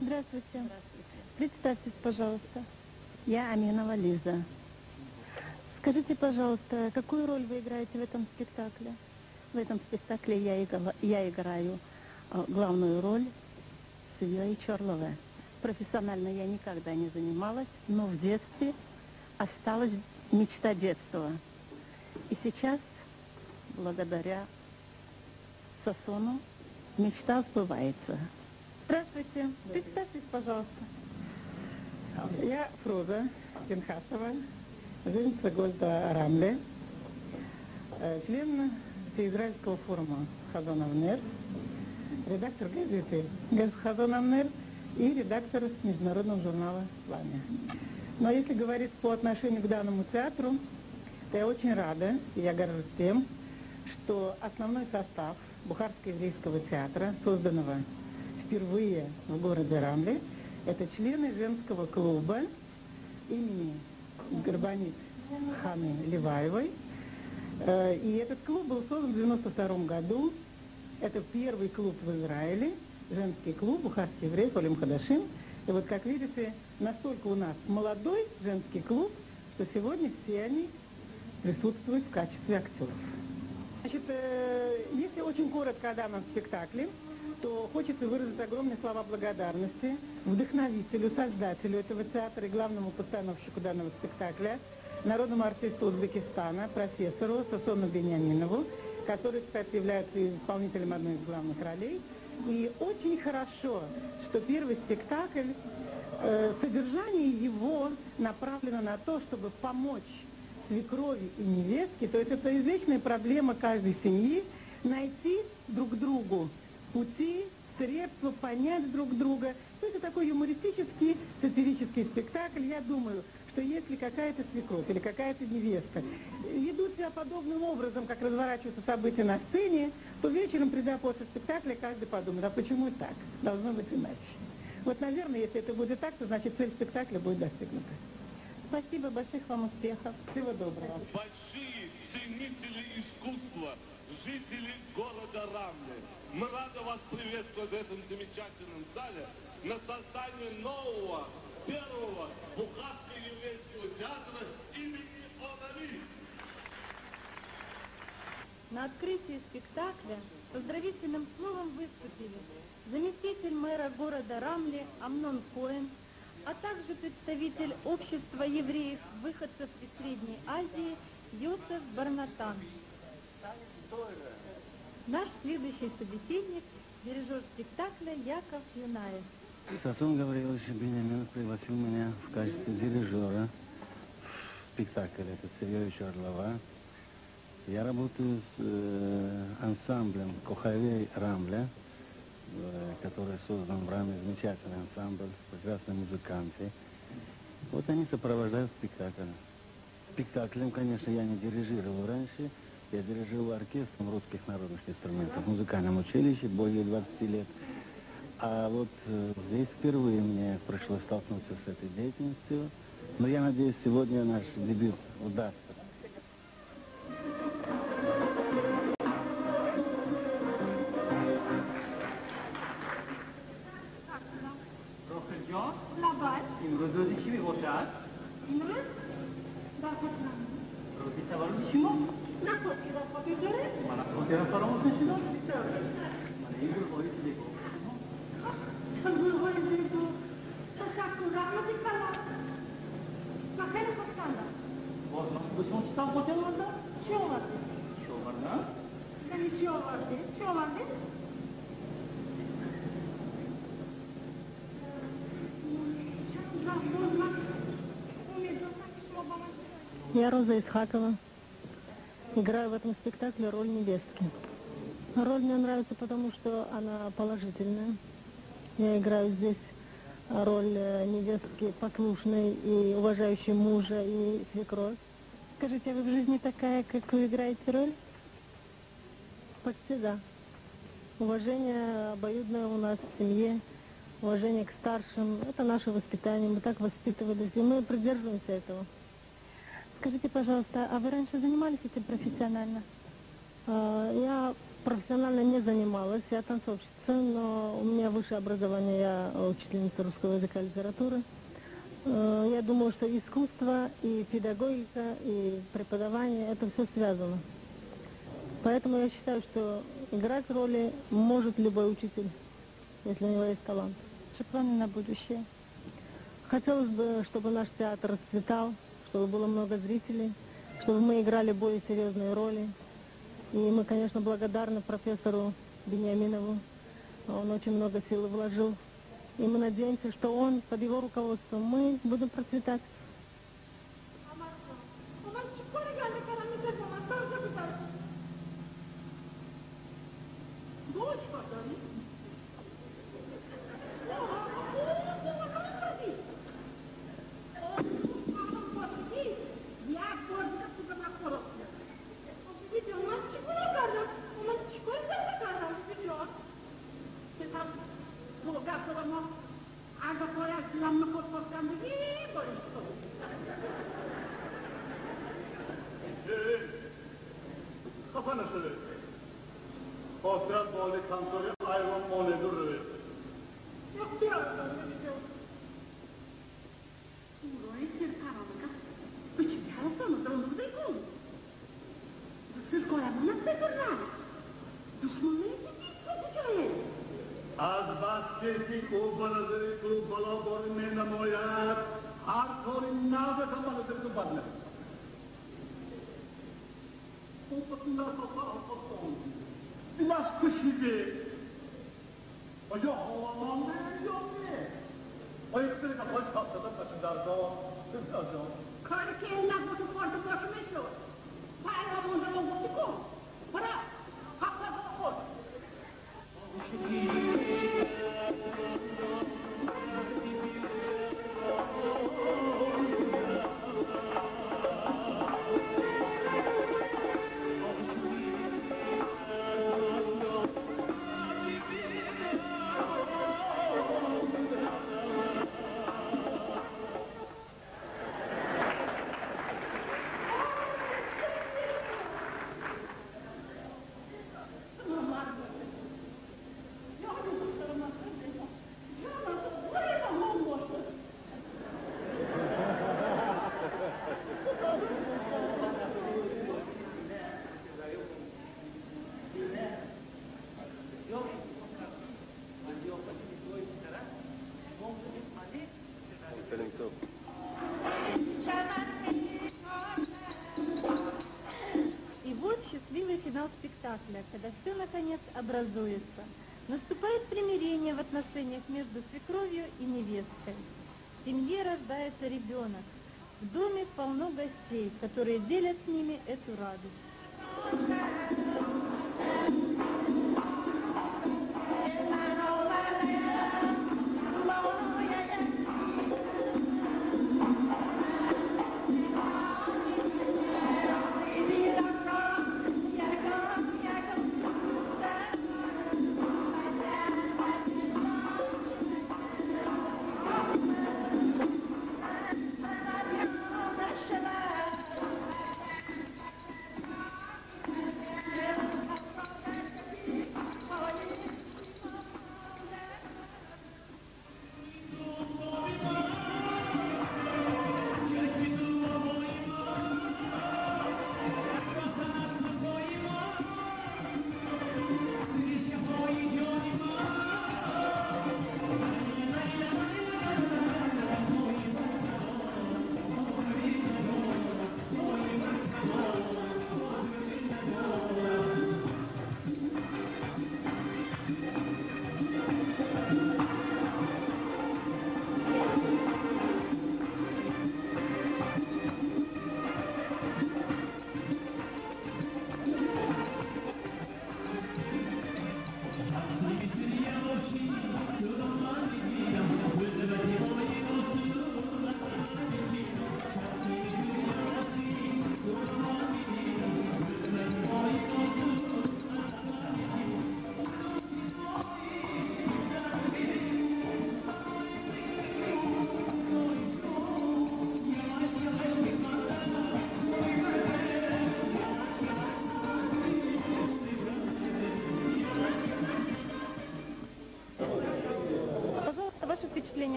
Здравствуйте. Здравствуйте. Представьтесь, пожалуйста. Я Аминова Лиза. Скажите, пожалуйста, какую роль вы играете в этом спектакле? В этом спектакле я играю главную роль Свёи Чорловой. Профессионально я никогда не занималась, но в детстве осталась мечта детства. И сейчас, благодаря Сосону, мечта сбывается. Здравствуйте. Представьтесь, пожалуйста. Я Фруза Пинхасова, жительница города Рамле, член Всеизраильского форума Хазон Авнер, редактор газеты Хазон Авнер и редактор международного журнала «Пламя». Но если говорить по отношению к данному театру, то я очень рада, и я горжусь тем, что основной состав Бухарско-еврейского театра, созданного впервые в городе Рамле, это члены женского клуба имени Горбанит Ханы Леваевой. И этот клуб был создан в 1992 году. Это первый клуб в Израиле, женский клуб Бухарский еврей Олим Хадашим. И вот, как видите, настолько у нас молодой женский клуб, что сегодня все они присутствуют в качестве актеров. Значит, если очень коротко о данном спектакле, то хочется выразить огромные слова благодарности вдохновителю, создателю этого театра и главному постановщику данного спектакля, народному артисту Узбекистана, профессору Сосону Беньяминову, который, кстати, является исполнителем одной из главных ролей. И очень хорошо, что первый спектакль, содержание его направлено на то, чтобы помочь свекрови и невестке, то есть это извечная проблема каждой семьи, найти друг другу пути, средства, понять друг друга. То есть это такой юмористический, сатирический спектакль. Я думаю, что если какая-то свекровь или какая-то невестка ведут себя подобным образом, как разворачиваются события на сцене, то вечером, придя после спектакля, каждый подумает, а почему так? Должно быть иначе. Вот, наверное, если это будет так, то значит цель спектакля будет достигнута. Спасибо, больших вам успехов. Всего доброго. Большие ценители искусства, жители города Рамле, мы рады вас приветствовать в этом замечательном зале на создание нового, первого Бухарско-еврейского театра имени Онами. На открытии спектакля поздравительным словом выступили заместитель мэра города Рамле Амнон Коэн, а также представитель общества евреев, выходцев из Средней Азии Йосеф Барнатан. Наш следующий собеседник – дирижер спектакля Яков Юнаев. Сосон Гаврилович Беньяминов пригласил меня в качестве дирижера в спектакль. Это Свёя Чорлова. Я работаю с ансамблем Кохавей Рамля, который создан в Рамле, замечательный ансамбль, прекрасные музыканты. Вот они сопровождают спектакль. Спектаклем, конечно, я не дирижировал раньше. Я дирижировал оркестром русских народных инструментов в музыкальном училище более 20 лет. А вот здесь впервые мне пришлось столкнуться с этой деятельностью. Но я надеюсь, сегодня наш дебют удастся. امروز روزی چی میباشد؟ امروز؟ در خاطرم. روزی تولد شما؟ نه خاطر در خاطر داره؟ من خاطرم فراموش نشدم. من این گلهای زیبا. چون گلهای زیبا تو شکر رحمتی کلام. من خیلی خوب کندم. باز من به شما چی خاطر آوردم؟ چی آوردی؟ چی آوردم؟ یعنی چی آوردی؟ چی آوردی؟ Я Роза Исхакова. Играю в этом спектакле роль невестки. Роль мне нравится, потому что она положительная. Я играю здесь роль невестки послушной и уважающей мужа и свекровь. Скажите, а вы в жизни такая, как вы играете роль? Почти да. Уважение обоюдное у нас в семье, уважение к старшим. Это наше воспитание, мы так воспитывались, и мы придерживаемся этого. Скажите, пожалуйста, а вы раньше занимались этим профессионально? Я профессионально не занималась, я танцовщица, но у меня высшее образование, я учительница русского языка и литературы. Я думаю, что искусство и педагогика, и преподавание, это все связано. Поэтому я считаю, что играть роли может любой учитель, если у него есть талант. Что планы на будущее? Хотелось бы, чтобы наш театр расцветал, чтобы было много зрителей, чтобы мы играли более серьезные роли. И мы, конечно, благодарны профессору Бениаминову. Он очень много сил вложил. И мы надеемся, что он, под его руководством, мы будем процветать. Kafanı söyle. Portret boli kantörü ayron boli durur. Yok bir arada ne diyor? Burayı sirkaramıka. Üçüncü haftamızda onu da yıkıldı. Siz koyamınız da durlar. Düşmanlığı gidip sokuyor. Az baskesi kubanızı kubala borunmena moyar. Hardcore nada kafanızı kubanır. Kupasında kafa alfasın. Biraz kuş gibi. Oya havalandı yok ne? Ayıktırı kafayı kapsadı taşındardı o. Kızlardı o. Karıki eline boşu portu boşu meşru. Payla bundan o buçuku. Para. Hakladı o boş. И вот счастливый финал спектакля, когда все наконец образуется. Наступает примирение в отношениях между свекровью и невесткой. В семье рождается ребенок. В доме полно гостей, которые делят с ними эту радость.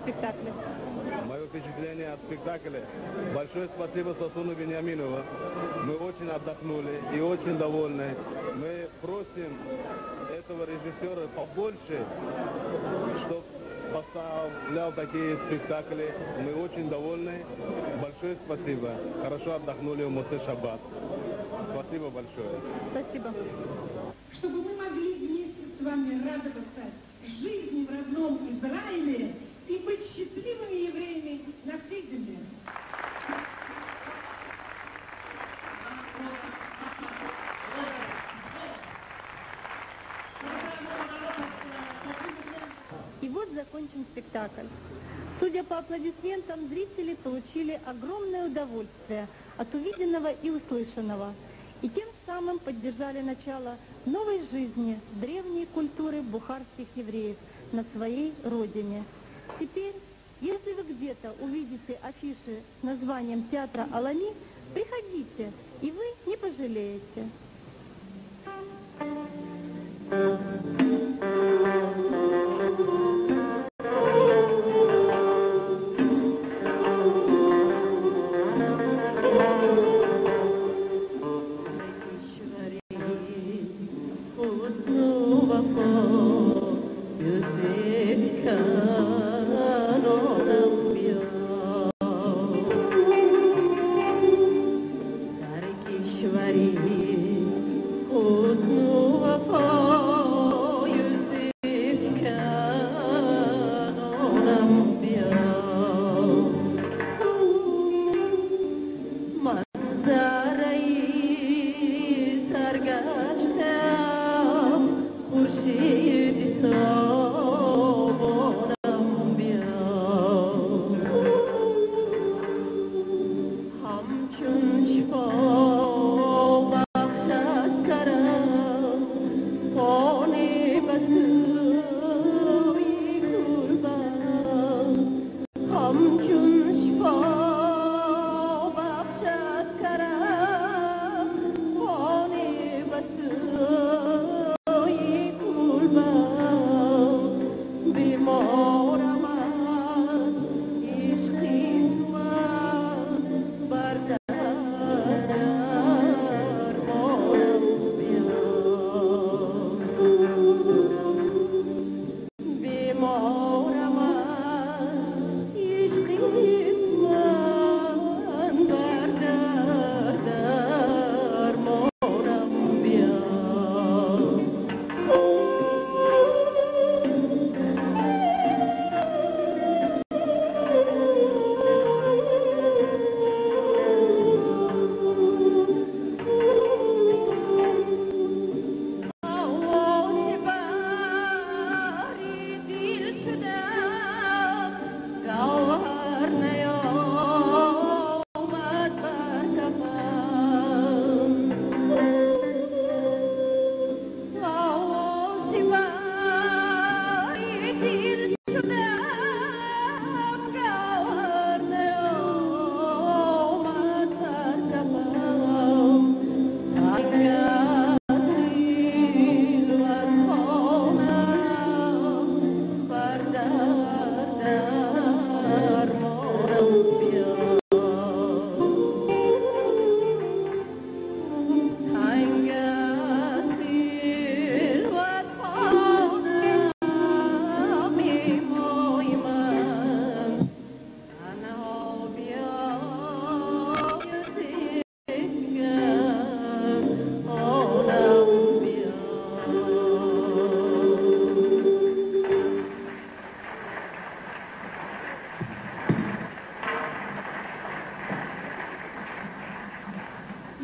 спектакля? Мое впечатление от спектакля. Большое спасибо Сосуну Вениаминову. Мы очень отдохнули и очень довольны. Мы просим этого режиссера побольше, чтобы поставлял такие спектакли. Мы очень довольны. Большое спасибо. Хорошо отдохнули в Моцей Шаббат. Спасибо большое. Спасибо. Чтобы мы могли вместе с вами радоваться жизни в родном Израиле и быть счастливыми евреями на всей земле. И вот закончен спектакль. Судя по аплодисментам, зрители получили огромное удовольствие от увиденного и услышанного, и тем самым поддержали начало новой жизни древней культуры бухарских евреев на своей родине. Теперь, если вы где-то увидите афиши с названием театра Алами, приходите, и вы не пожалеете.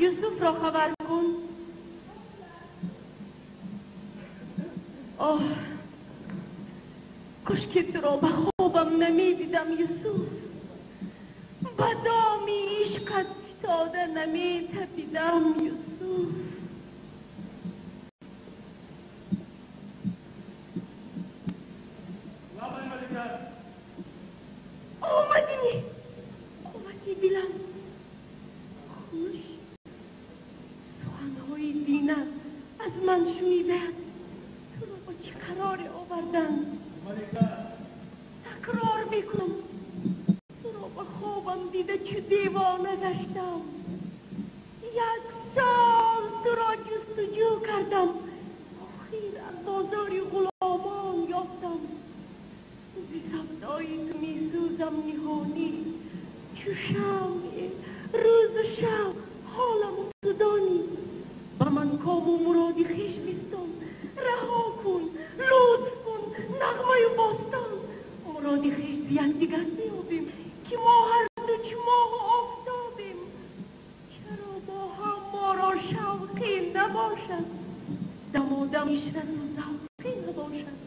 یوسف را خبر کن. آه کاش که تو را به خوابم نمیدیدم یوسف، به دام عشقت افتاده نمیتپیدم یوسف. آمدی بلند خوش سخنهای دینت از من شنیده تو را با چه قراری آوردن؟ تکرار میکن خانه گشتم، 1 سال تو را جستجو کردم، آخیر از بازاری غلامان یافتم. بی سودایی تو می سوزم نهانی، چو شمع روز و شب حالم تو دانی. و من کام و مرادی خویش بیستم، رها کن لطف کن نغمه باستان. مرادی خویش زیان دیگر بیابیم که ما هر دو چو ماه و آفتابیم. چرا با هم ما را شوقی نباشد، دمادم عشرت و ذوقی نباشد.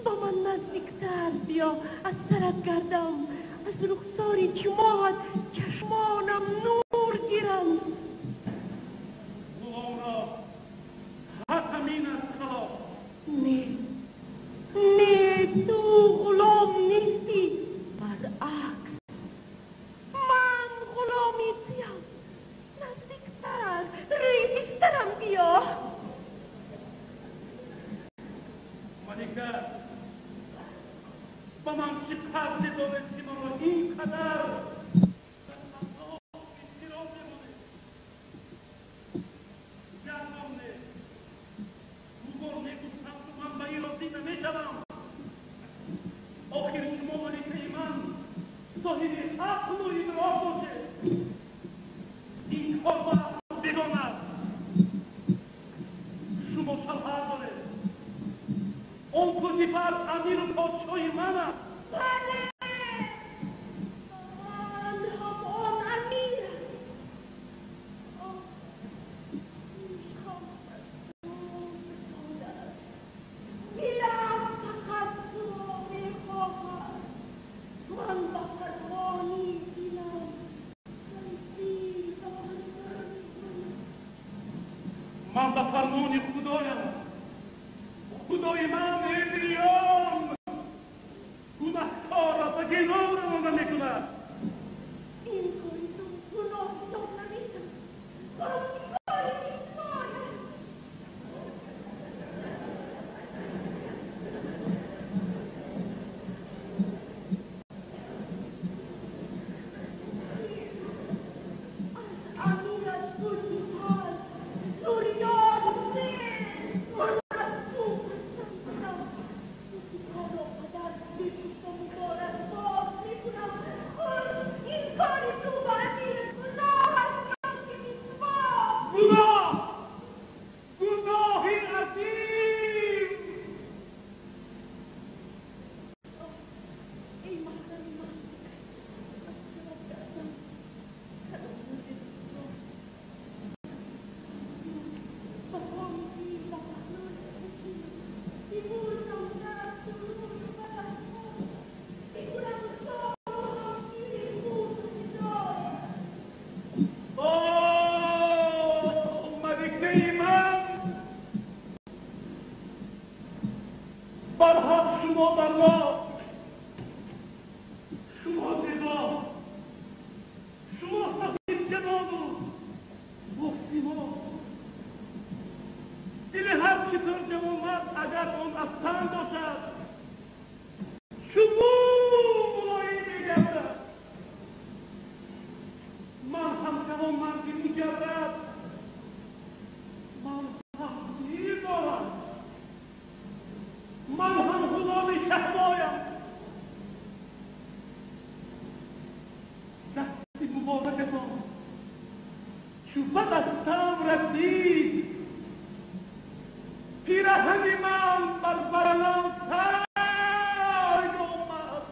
با من نزدیکتر بیا از سرت گردم، از رخساری چو ماهت چشمانم نور گیرم. غلام را حق همین است خلاص. نه تو غلام نیستی، برعکس من غلامی تویم. نزدیکتر روی بسترم بیا. ملکه با من چه قدر دارد که من را اینقدر آخر شما ملکه من صاحب عقل و ادراک باشه. این کار با عقل بگاند. شما شوهر داره، اون کردی بر امیر و پادشاهی من است. بله من همان امیر. من به فرمان خدایم، خدای من ایلیام گناهکار را به گناه روانه میکند. این کاری تو گناه حساب نمیشم. شما برلا، شما زیبا، شما صاحب جمال و سیما. دل هر چطور جوانمرد اگر آن از تن باشد شما ملایم میگردد. من هم جوانمردی میگردد، من تحصیل دارم، من هم غلام شهبایم. دستی مبارکتان چو به دستم رسید، پیرهن من بر برلم سر آمد.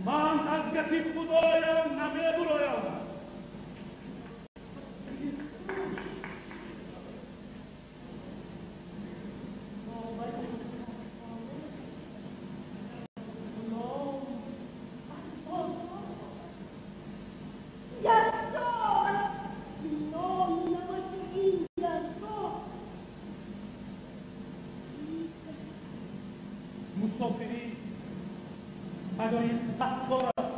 من مسافری برای سختار است.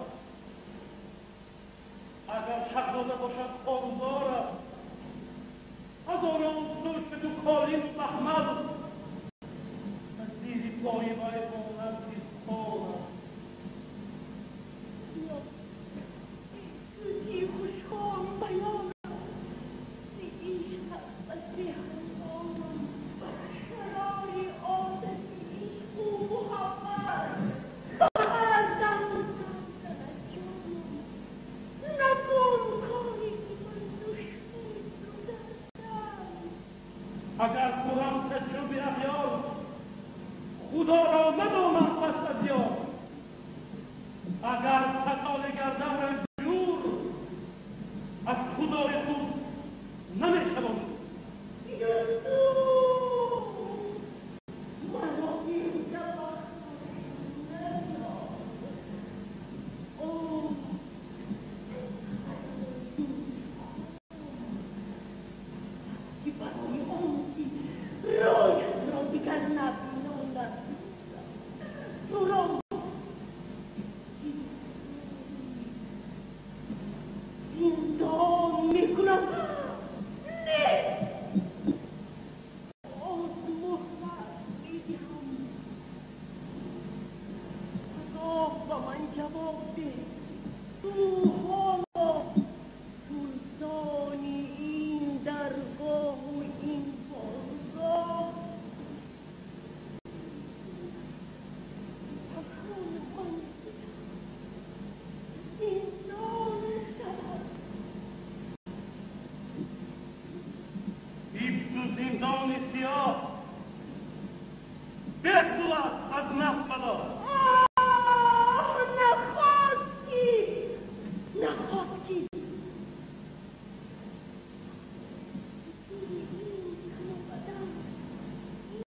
اگر حق داده باشد آروزار است. هزاران زلف تو کالین و محمد از زیری پای ماند ایستار است. ای خوشحال بیان عشق از ریحان شرای عادتی او محمد بردم نکن کاری من دشمن اگر خورم تجربه اغیار خدا را ندانم پس از یار. اگر تکاله گردم رنجور از خدای خود نمیشوم. زندان سیاه بهدولت از نفت بلا. نخواستی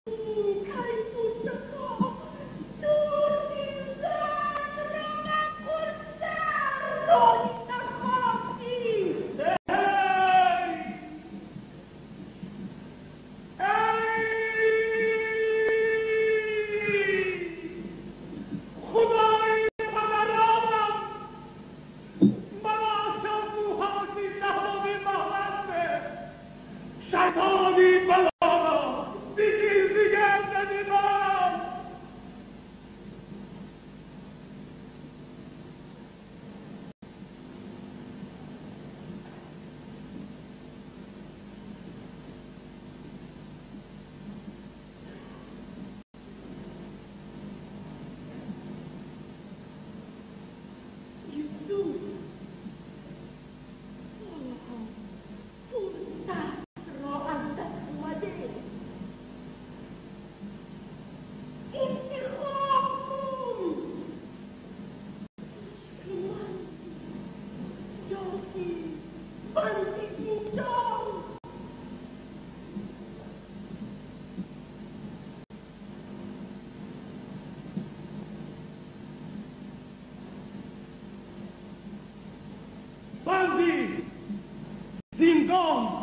این کاری بود نکن دور دیزن رو نکرسن رایی نخواستی. زندان